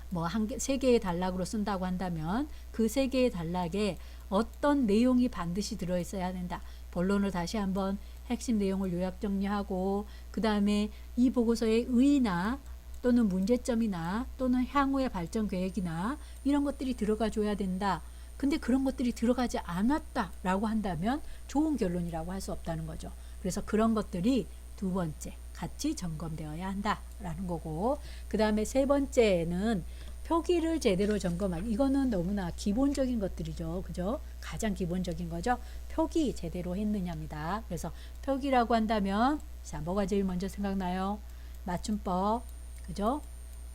뭐 세 개의 단락으로 쓴다고 한다면 그 세 개의 단락에 어떤 내용이 반드시 들어있어야 된다. 본론을 다시 한번 핵심 내용을 요약 정리하고 그 다음에 이 보고서의 의의나 또는 문제점이나 또는 향후의 발전 계획이나 이런 것들이 들어가 줘야 된다. 근데 그런 것들이 들어가지 않았다라고 한다면 좋은 결론이라고 할 수 없다는 거죠. 그래서 그런 것들이 두 번째 같이 점검되어야 한다라는 거고, 그 다음에 세 번째는 표기를 제대로 점검하기. 이거는 너무나 기본적인 것들이죠. 그죠? 가장 기본적인 거죠. 표기 제대로 했느냐입니다. 그래서 표기라고 한다면, 자, 뭐가 제일 먼저 생각나요? 맞춤법. 그죠?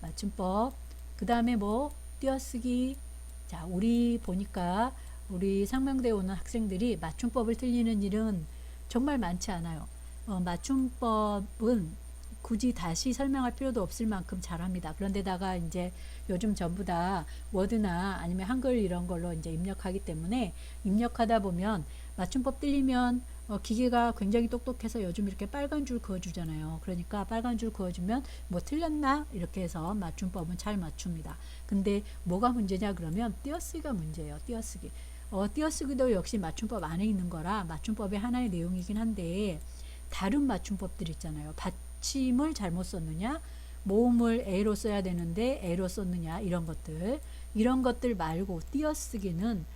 맞춤법. 그 다음에 뭐, 띄어쓰기. 자, 우리 보니까 우리 상명대에 오는 학생들이 맞춤법을 틀리는 일은 정말 많지 않아요. 맞춤법은 굳이 다시 설명할 필요도 없을 만큼 잘합니다. 그런데다가 이제 요즘 전부 다 워드나 아니면 한글 이런 걸로 이제 입력하기 때문에 입력하다 보면 맞춤법 틀리면 기계가 굉장히 똑똑해서 요즘 이렇게 빨간 줄 그어주잖아요. 그러니까 빨간 줄 그어주면 뭐 틀렸나? 이렇게 해서 맞춤법은 잘 맞춥니다. 근데 뭐가 문제냐 그러면 띄어쓰기가 문제예요. 띄어쓰기. 띄어쓰기도 역시 맞춤법 안에 있는 거라 맞춤법의 하나의 내용이긴 한데 다른 맞춤법들 있잖아요. 받침을 잘못 썼느냐, 모음을 A로 써야 되는데 A로 썼느냐, 이런 것들 말고 띄어쓰기는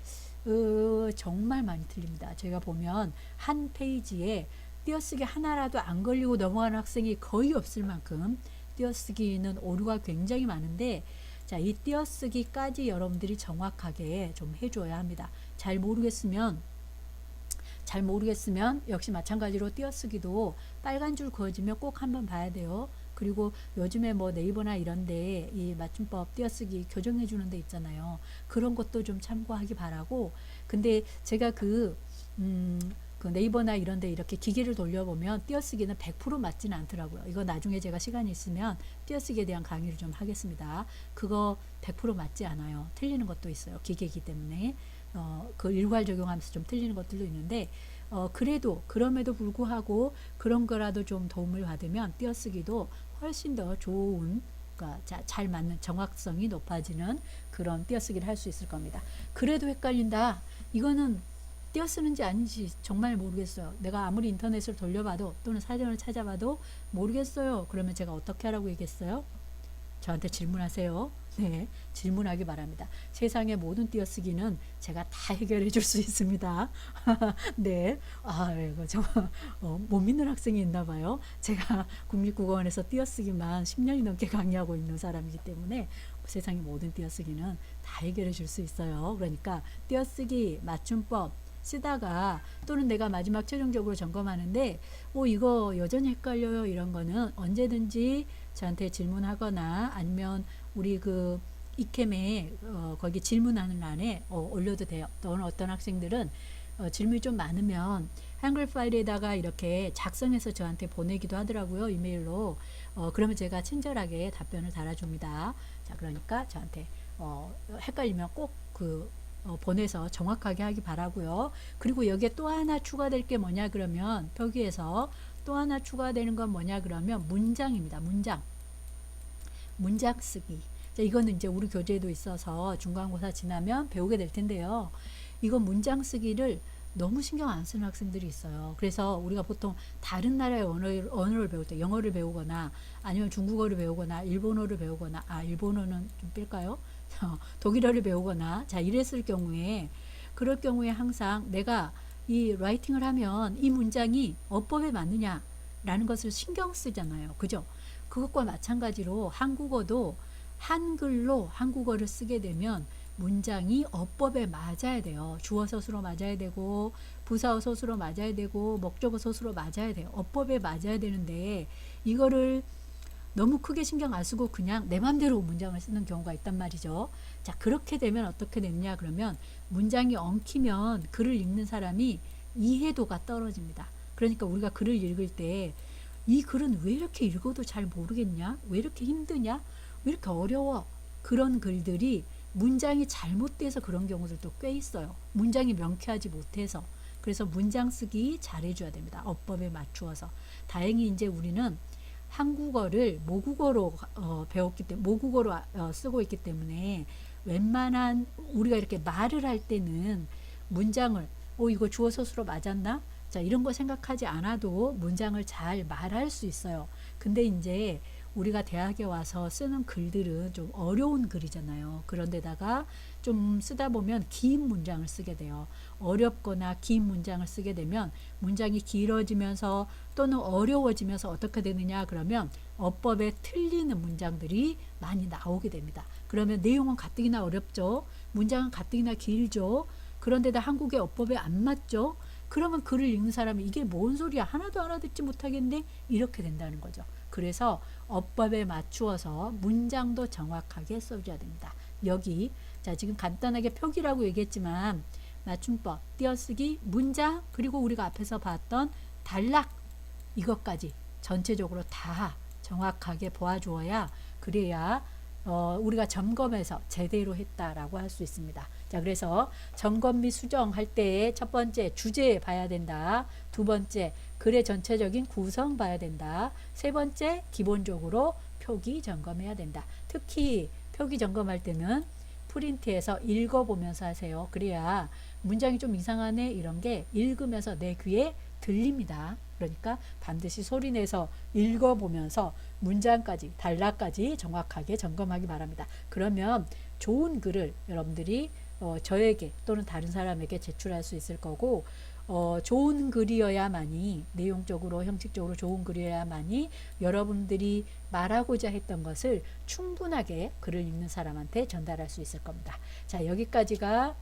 정말 많이 틀립니다. 제가 보면 한 페이지에 띄어쓰기 하나라도 안 걸리고 넘어가는 학생이 거의 없을 만큼 띄어쓰기는 오류가 굉장히 많은데, 자, 이 띄어쓰기까지 여러분들이 정확하게 좀 해줘야 합니다. 잘 모르겠으면 역시 마찬가지로 띄어쓰기도 빨간 줄 그어지면 꼭 한번 봐야 돼요. 그리고 요즘에 뭐 네이버나 이런데 이 맞춤법 띄어쓰기 교정해 주는 데 있잖아요. 그런 것도 좀 참고하기 바라고. 근데 제가 그 네이버나 이런데 이렇게 기계를 돌려보면 띄어쓰기는 100% 맞지는 않더라고요. 이거 나중에 제가 시간이 있으면 띄어쓰기에 대한 강의를 좀 하겠습니다. 그거 100% 맞지 않아요. 틀리는 것도 있어요. 기계이기 때문에. 그 일괄 적용하면서 좀 틀리는 것들도 있는데, 그럼에도 불구하고 그런 거라도 좀 도움을 받으면 띄어쓰기도 훨씬 더 좋은, 그러니까 잘 맞는, 정확성이 높아지는 그런 띄어쓰기를 할 수 있을 겁니다. 그래도 헷갈린다. 이거는 띄어쓰는지 아닌지 정말 모르겠어요. 내가 아무리 인터넷을 돌려봐도 또는 사전을 찾아봐도 모르겠어요. 그러면 제가 어떻게 하라고 얘기했어요? 저한테 질문하세요. 네, 질문하기 바랍니다. 세상의 모든 띄어쓰기는 제가 다 해결해 줄 수 있습니다. 네, 이거 정말 못 믿는 학생이 있나 봐요. 제가 국립국어원에서 띄어쓰기만 10년이 넘게 강의하고 있는 사람이기 때문에 세상의 모든 띄어쓰기는 다 해결해 줄 수 있어요. 그러니까 띄어쓰기, 맞춤법 쓰다가 또는 내가 마지막 최종적으로 점검하는데 이거 여전히 헷갈려요, 이런 거는 언제든지 저한테 질문하거나 아니면 우리 그 이캠에 거기 질문하는欄에 올려도 돼요. 또는 어떤 학생들은 질문이 좀 많으면 한글 파일에다가 이렇게 작성해서 저한테 보내기도 하더라고요, 이메일로. 그러면 제가 친절하게 답변을 달아줍니다. 자, 그러니까 저한테 헷갈리면 꼭 보내서 정확하게 하기 바라고요. 그리고 여기에 또 하나 추가될 게 뭐냐 그러면, 표기에서 또 하나 추가되는 건 뭐냐 그러면 문장입니다. 문장 쓰기. 자, 이거는 이제 우리 교재에도 있어서 중간고사 지나면 배우게 될 텐데요. 이거 문장 쓰기를 너무 신경 안 쓰는 학생들이 있어요. 그래서 우리가 보통 다른 나라의 언어를 배울 때, 영어를 배우거나 아니면 중국어를 배우거나 일본어를 배우거나, 일본어는 좀 뺄까요? 독일어를 배우거나, 자, 이랬을 경우에, 그럴 경우에 항상 내가 이 라이팅을 하면 이 문장이 어법에 맞느냐 라는 것을 신경 쓰잖아요. 그죠? 그것과 마찬가지로 한국어도 한글로 한국어를 쓰게 되면 문장이 어법에 맞아야 돼요. 주어 서술어 맞아야 되고, 부사어 서술어 맞아야 되고, 목적어 서술어 맞아야 돼요. 어법에 맞아야 되는데 이거를 너무 크게 신경 안 쓰고 그냥 내 맘대로 문장을 쓰는 경우가 있단 말이죠. 자, 그렇게 되면 어떻게 되느냐 그러면 문장이 엉키면 글을 읽는 사람이 이해도가 떨어집니다. 그러니까 우리가 글을 읽을 때 이 글은 왜 이렇게 읽어도 잘 모르겠냐? 왜 이렇게 힘드냐? 왜 이렇게 어려워? 그런 글들이 문장이 잘못돼서 그런 경우들도 꽤 있어요. 문장이 명쾌하지 못해서. 그래서 문장 쓰기 잘해줘야 됩니다. 어법에 맞추어서. 다행히 이제 우리는 한국어를 모국어로 배웠기 때문에, 모국어로 쓰고 있기 때문에 웬만한 우리가 이렇게 말을 할 때는 문장을 이거 주어 서술어 맞았나? 자, 이런 거 생각하지 않아도 문장을 잘 말할 수 있어요. 근데 이제 우리가 대학에 와서 쓰는 글들은 좀 어려운 글이잖아요. 그런데다가 좀 쓰다 보면 긴 문장을 쓰게 돼요. 어렵거나 긴 문장을 쓰게 되면 문장이 길어지면서 또는 어려워지면서 어떻게 되느냐 그러면 어법에 틀리는 문장들이 많이 나오게 됩니다. 그러면 내용은 가뜩이나 어렵죠. 문장은 가뜩이나 길죠. 그런데다 한국의 어법에 안 맞죠. 그러면 글을 읽는 사람이 이게 뭔 소리야 하나도 알아듣지 못하겠네 이렇게 된다는 거죠. 그래서 어법에 맞추어서 문장도 정확하게 써줘야 됩니다. 여기 자 지금 간단하게 표기라고 얘기했지만 맞춤법, 띄어쓰기, 문장 그리고 우리가 앞에서 봤던 단락 이것까지 전체적으로 다 정확하게 보아주어야 그래야 우리가 점검해서 제대로 했다라고 할 수 있습니다. 자, 그래서 점검 및 수정할 때 첫 번째 주제 봐야 된다. 두 번째 글의 전체적인 구성 봐야 된다. 세 번째 기본적으로 표기 점검해야 된다. 특히 표기 점검할 때는 프린트해서 읽어보면서 하세요. 그래야 문장이 좀 이상하네 이런 게 읽으면서 내 귀에 들립니다. 그러니까 반드시 소리내서 읽어보면서 문장까지 단락까지 정확하게 점검하기 바랍니다. 그러면 좋은 글을 여러분들이 저에게 또는 다른 사람에게 제출할 수 있을 거고 좋은 글이어야만이 내용적으로 형식적으로 좋은 글이어야만이 여러분들이 말하고자 했던 것을 충분하게 글을 읽는 사람한테 전달할 수 있을 겁니다. 자 여기까지가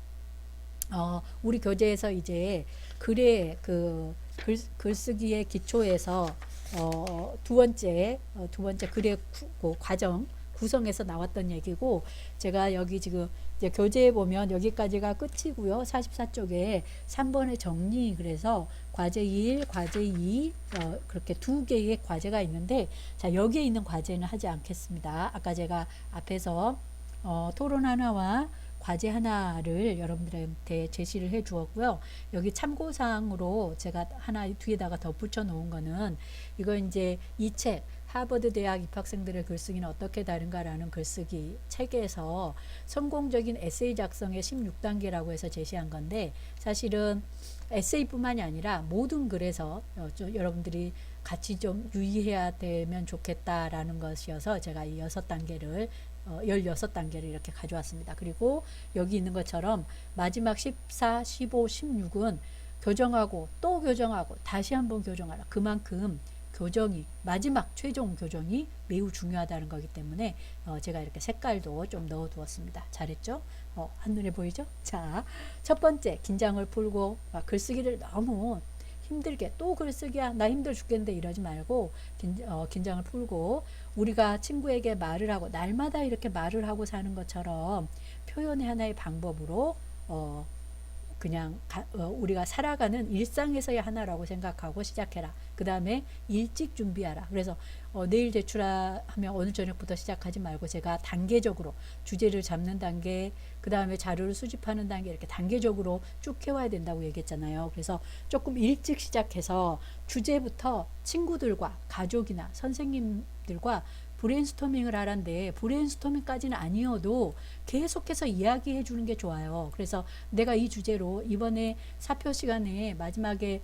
우리 교재에서 이제 글의 글쓰기의 기초에서 두 번째 글의 과정 구성에서 나왔던 얘기고 제가 여기 지금 이제 교재에 보면 여기까지가 끝이고요. 44쪽에 3번의 정리 그래서 과제 1, 과제 2 그렇게 두 개의 과제가 있는데 자 여기에 있는 과제는 하지 않겠습니다. 아까 제가 앞에서 토론 하나와 과제 하나를 여러분들한테 제시를 해 주었고요. 여기 참고사항으로 제가 하나 뒤에다가 덧붙여 놓은 거는 이거 이제 이 책 하버드 대학 입학생들의 글쓰기는 어떻게 다른가라는 글쓰기 책에서 성공적인 에세이 작성의 16단계라고 해서 제시한 건데 사실은 에세이뿐만이 아니라 모든 글에서 여러분들이 같이 좀 유의해야 되면 좋겠다라는 것이어서 제가 이 6단계를 16단계를 이렇게 가져왔습니다. 그리고 여기 있는 것처럼 마지막 14, 15, 16은 교정하고 또 교정하고 다시 한번 교정하라. 그만큼 교정이 마지막 최종 교정이 매우 중요하다는 거기 때문에 제가 이렇게 색깔도 좀 넣어 두었습니다. 잘했죠? 한눈에 보이죠? 자, 첫 번째 긴장을 풀고 글쓰기를 너무 힘들게 또 글쓰기야 나 힘들어 죽겠는데 이러지 말고 긴장을 풀고 우리가 친구에게 말을 하고 날마다 이렇게 말을 하고 사는 것처럼 표현의 하나의 방법으로 그냥 우리가 살아가는 일상에서의 하나라고 생각하고 시작해라. 그 다음에 일찍 준비하라. 그래서 내일 제출하면 오늘 저녁부터 시작하지 말고 제가 단계적으로 주제를 잡는 단계, 그 다음에 자료를 수집하는 단계 이렇게 단계적으로 쭉 해와야 된다고 얘기했잖아요. 그래서 조금 일찍 시작해서 주제부터 친구들과 가족이나 선생님들과 브레인스토밍을 하란데 브레인스토밍까지는 아니어도 계속해서 이야기해 주는 게 좋아요. 그래서 내가 이 주제로 이번에 사표 시간에 마지막에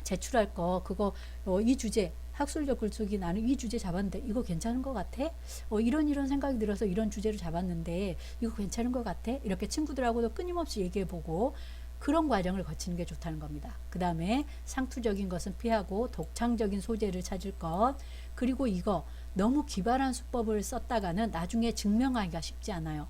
제출할 거 그거 이 주제 학술적 글쓰기 나는 이 주제 잡았는데 이거 괜찮은 것 같아? 이런 생각이 들어서 이런 주제를 잡았는데 이거 괜찮은 것 같아? 이렇게 친구들하고도 끊임없이 얘기해보고 그런 과정을 거치는 게 좋다는 겁니다. 그 다음에 상투적인 것은 피하고 독창적인 소재를 찾을 것 그리고 이거 너무 기발한 수법을 썼다가는 나중에 증명하기가 쉽지 않아요.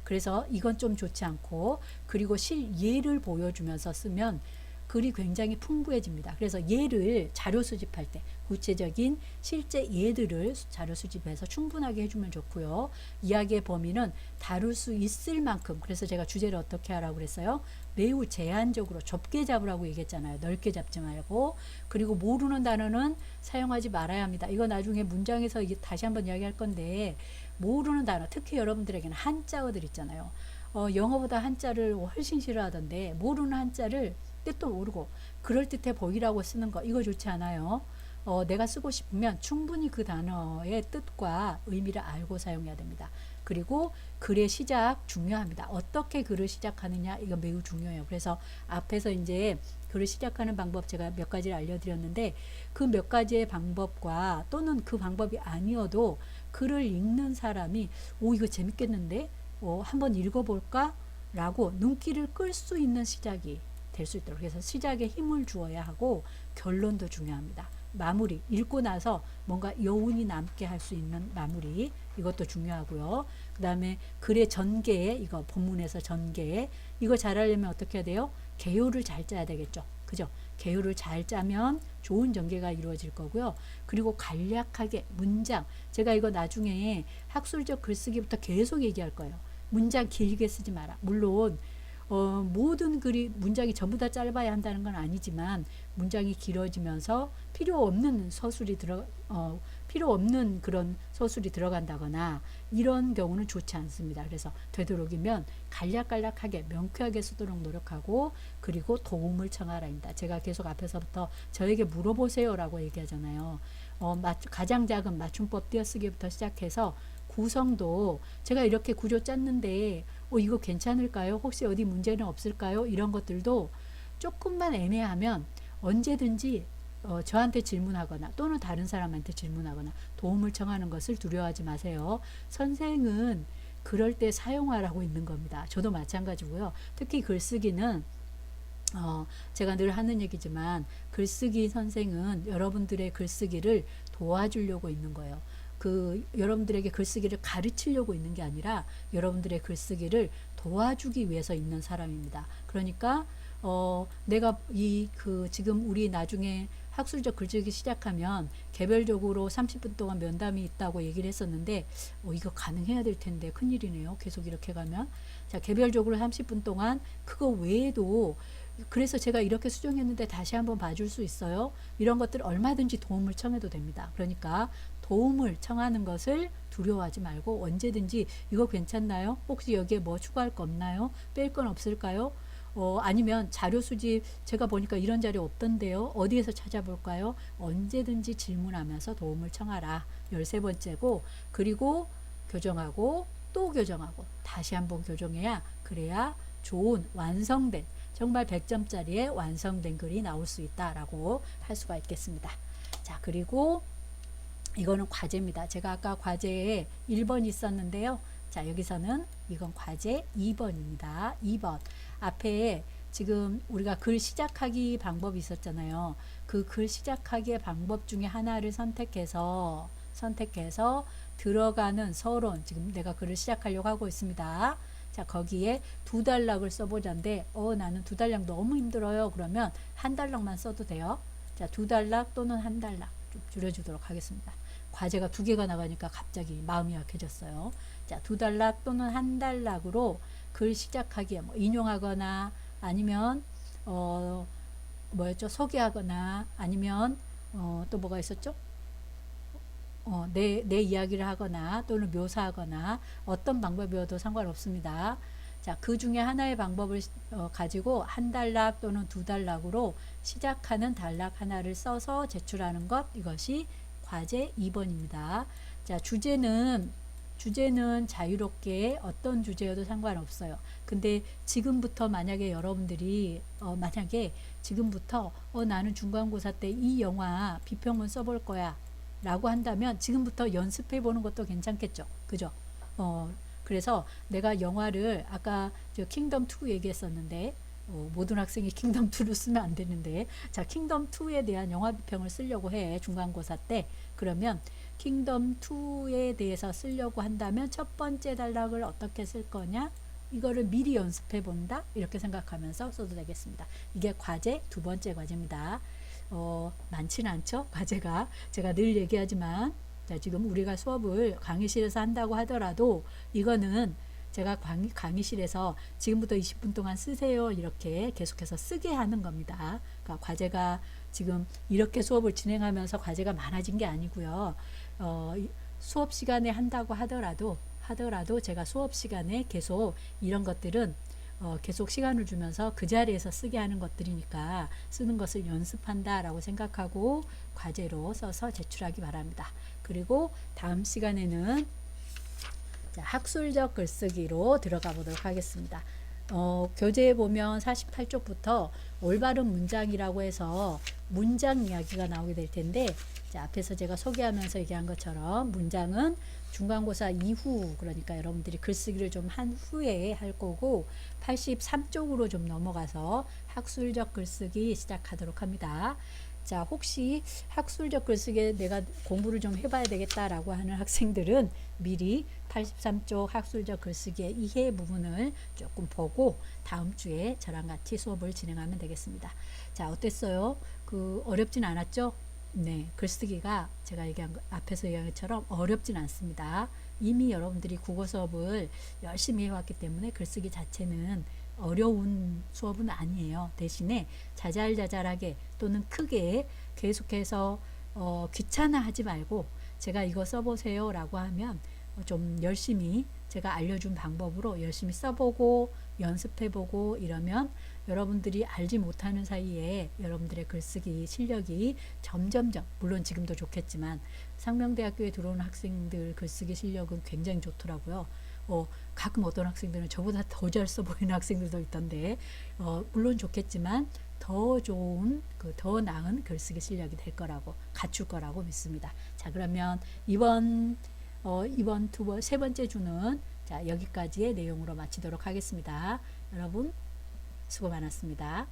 그래서 이건 좀 좋지 않고 그리고 실예를 보여주면서 쓰면 글이 굉장히 풍부해집니다. 그래서 예를 자료 수집할 때 구체적인 실제 예들을 자료 수집해서 충분하게 해주면 좋고요. 이야기의 범위는 다룰 수 있을 만큼 그래서 제가 주제를 어떻게 하라고 그랬어요? 매우 제한적으로 좁게 잡으라고 얘기했잖아요. 넓게 잡지 말고 그리고 모르는 단어는 사용하지 말아야 합니다. 이거 나중에 문장에서 이게 다시 한번 이야기할 건데 모르는 단어 특히 여러분들에게는 한자어들 있잖아요. 영어보다 한자를 훨씬 싫어하던데 모르는 한자를 뜻도 모르고 그럴듯해 보이라고 쓰는 거 이거 좋지 않아요. 내가 쓰고 싶으면 충분히 그 단어의 뜻과 의미를 알고 사용해야 됩니다. 그리고 글의 시작 중요합니다. 어떻게 글을 시작하느냐 이거 매우 중요해요. 그래서 앞에서 이제 글을 시작하는 방법 제가 몇 가지를 알려드렸는데 그 몇 가지의 방법과 또는 그 방법이 아니어도 글을 읽는 사람이 오 이거 재밌겠는데 한번 읽어볼까? 라고 눈길을 끌 수 있는 시작이 될 수 있도록 그래서 시작에 힘을 주어야 하고 결론도 중요합니다. 마무리 읽고 나서 뭔가 여운이 남게 할 수 있는 마무리 이것도 중요하고요. 그 다음에 글의 전개 이거 본문에서 전개 이거 잘하려면 어떻게 해야 돼요? 개요를 잘 짜야 되겠죠. 그죠? 개요를 잘 짜면 좋은 전개가 이루어질 거고요. 그리고 간략하게 문장 제가 이거 나중에 학술적 글쓰기부터 계속 얘기할 거예요. 문장 길게 쓰지 마라. 물론 모든 글이 문장이 전부 다 짧아야 한다는 건 아니지만 문장이 길어지면서 필요 없는 그런 서술이 들어간다거나 이런 경우는 좋지 않습니다. 그래서 되도록이면 간략간략하게 명쾌하게 쓰도록 노력하고 그리고 도움을 청하라입니다. 제가 계속 앞에서부터 저에게 물어보세요라고 얘기하잖아요. 가장 작은 맞춤법 띄어쓰기부터 시작해서 구성도 제가 이렇게 구조 짰는데 이거 괜찮을까요? 혹시 어디 문제는 없을까요? 이런 것들도 조금만 애매하면 언제든지 저한테 질문하거나 또는 다른 사람한테 질문하거나 도움을 청하는 것을 두려워하지 마세요. 선생은 그럴 때 사용하라고 있는 겁니다. 저도 마찬가지고요. 특히 글쓰기는 제가 늘 하는 얘기지만 글쓰기 선생은 여러분들의 글쓰기를 도와주려고 있는 거예요. 여러분들에게 글쓰기를 가르치려고 있는 게 아니라 여러분들의 글쓰기를 도와주기 위해서 있는 사람입니다. 그러니까 내가 지금 우리 나중에 학술적 글쓰기 시작하면 개별적으로 30분 동안 면담이 있다고 얘기를 했었는데 이거 가능해야 될 텐데 큰일이네요. 계속 이렇게 가면 자 개별적으로 30분 동안 그거 외에도 그래서 제가 이렇게 수정했는데 다시 한번 봐줄 수 있어요? 이런 것들 얼마든지 도움을 청해도 됩니다. 그러니까 도움을 청하는 것을 두려워하지 말고 언제든지 이거 괜찮나요? 혹시 여기에 뭐 추가할 거 없나요? 뺄 건 없을까요? 아니면 자료 수집 제가 보니까 이런 자료 없던데요. 어디에서 찾아볼까요? 언제든지 질문하면서 도움을 청하라. 13번째고 그리고 교정하고 또 교정하고 다시 한번 교정해야 그래야 좋은 완성된 정말 100점짜리의 완성된 글이 나올 수 있다라고 할 수가 있겠습니다. 자 그리고 이거는 과제입니다. 제가 아까 과제에 1번 있었는데요. 자 여기서는 이건 과제 2번입니다. 2번 앞에 지금 우리가 글 시작하기 방법이 있었잖아요. 그 글 시작하기의 방법 중에 하나를 선택해서 들어가는 서론 지금 내가 글을 시작하려고 하고 있습니다. 자 거기에 2단락을 써보자인데 나는 2단락 너무 힘들어요. 그러면 1단락만 써도 돼요. 자 2단락 또는 1단락 좀 줄여주도록 하겠습니다. 과제가 2개가 나가니까 갑자기 마음이 약해졌어요. 자 2단락 또는 1단락으로 글 시작하기에 뭐 인용하거나 아니면 뭐였죠? 소개하거나 아니면 또 뭐가 있었죠? 내 이야기를 하거나 또는 묘사하거나 어떤 방법이어도 상관없습니다. 자, 그 중에 하나의 방법을 가지고 1단락 또는 2단락으로 시작하는 단락 하나를 써서 제출하는 것 이것이 과제 2번입니다. 자, 주제는 자유롭게 어떤 주제여도 상관없어요. 근데 지금부터 만약에 여러분들이 만약에 지금부터 나는 중간고사 때 이 영화 비평문 써볼 거야 라고 한다면 지금부터 연습해 보는 것도 괜찮겠죠. 그죠? 그래서 내가 영화를 아까 저 킹덤 2 얘기했었는데 모든 학생이 킹덤 2를 쓰면 안 되는데 자 킹덤 2에 대한 영화 비평을 쓰려고 해 중간고사 때 그러면 킹덤 2에 대해서 쓰려고 한다면 첫 번째 단락을 어떻게 쓸 거냐 이거를 미리 연습해 본다 이렇게 생각하면서 써도 되겠습니다. 이게 과제 2번째 과제입니다. 많지는 않죠 과제가 제가 늘 얘기하지만 자, 지금 우리가 수업을 강의실에서 한다고 하더라도 이거는 제가 강의실에서 지금부터 20분 동안 쓰세요 이렇게 계속해서 쓰게 하는 겁니다. 그러니까 과제가 지금 이렇게 수업을 진행하면서 과제가 많아진 게 아니고요. 수업 시간에 한다고 하더라도 제가 수업 시간에 계속 이런 것들은 계속 시간을 주면서 그 자리에서 쓰게 하는 것들이니까 쓰는 것을 연습한다라고 생각하고 과제로 써서 제출하기 바랍니다. 그리고 다음 시간에는 자, 학술적 글쓰기로 들어가 보도록 하겠습니다. 교재에 보면 48쪽부터 올바른 문장이라고 해서 문장 이야기가 나오게 될 텐데, 자, 앞에서 제가 소개하면서 얘기한 것처럼 문장은 중간고사 이후, 그러니까 여러분들이 글쓰기를 좀 한 후에 할 거고, 83쪽으로 좀 넘어가서 학술적 글쓰기 시작하도록 합니다. 자, 혹시 학술적 글쓰기에 내가 공부를 좀 해봐야 되겠다라고 하는 학생들은 미리 83쪽 학술적 글쓰기의 이해 부분을 조금 보고 다음 주에 저랑 같이 수업을 진행하면 되겠습니다. 자, 어땠어요? 어렵진 않았죠? 네, 글쓰기가 제가 얘기한 앞에서 얘기한 것처럼 어렵진 않습니다. 이미 여러분들이 국어 수업을 열심히 해왔기 때문에 글쓰기 자체는 어려운 수업은 아니에요. 대신에 자잘자잘하게 또는 크게 계속해서 귀찮아하지 말고 제가 이거 써보세요 라고 하면 좀 열심히 제가 알려준 방법으로 열심히 써보고 연습해보고 이러면 여러분들이 알지 못하는 사이에 여러분들의 글쓰기 실력이 점점점, 물론 지금도 좋겠지만 상명대학교에 들어오는 학생들 글쓰기 실력은 굉장히 좋더라고요. 가끔 어떤 학생들은 저보다 더 잘 써 보이는 학생들도 있던데, 물론 좋겠지만 더 좋은, 더 나은 글쓰기 실력이 될 거라고, 갖출 거라고 믿습니다. 자, 그러면 이번 세 번째 주는 자, 여기까지의 내용으로 마치도록 하겠습니다. 여러분, 수고 많았습니다.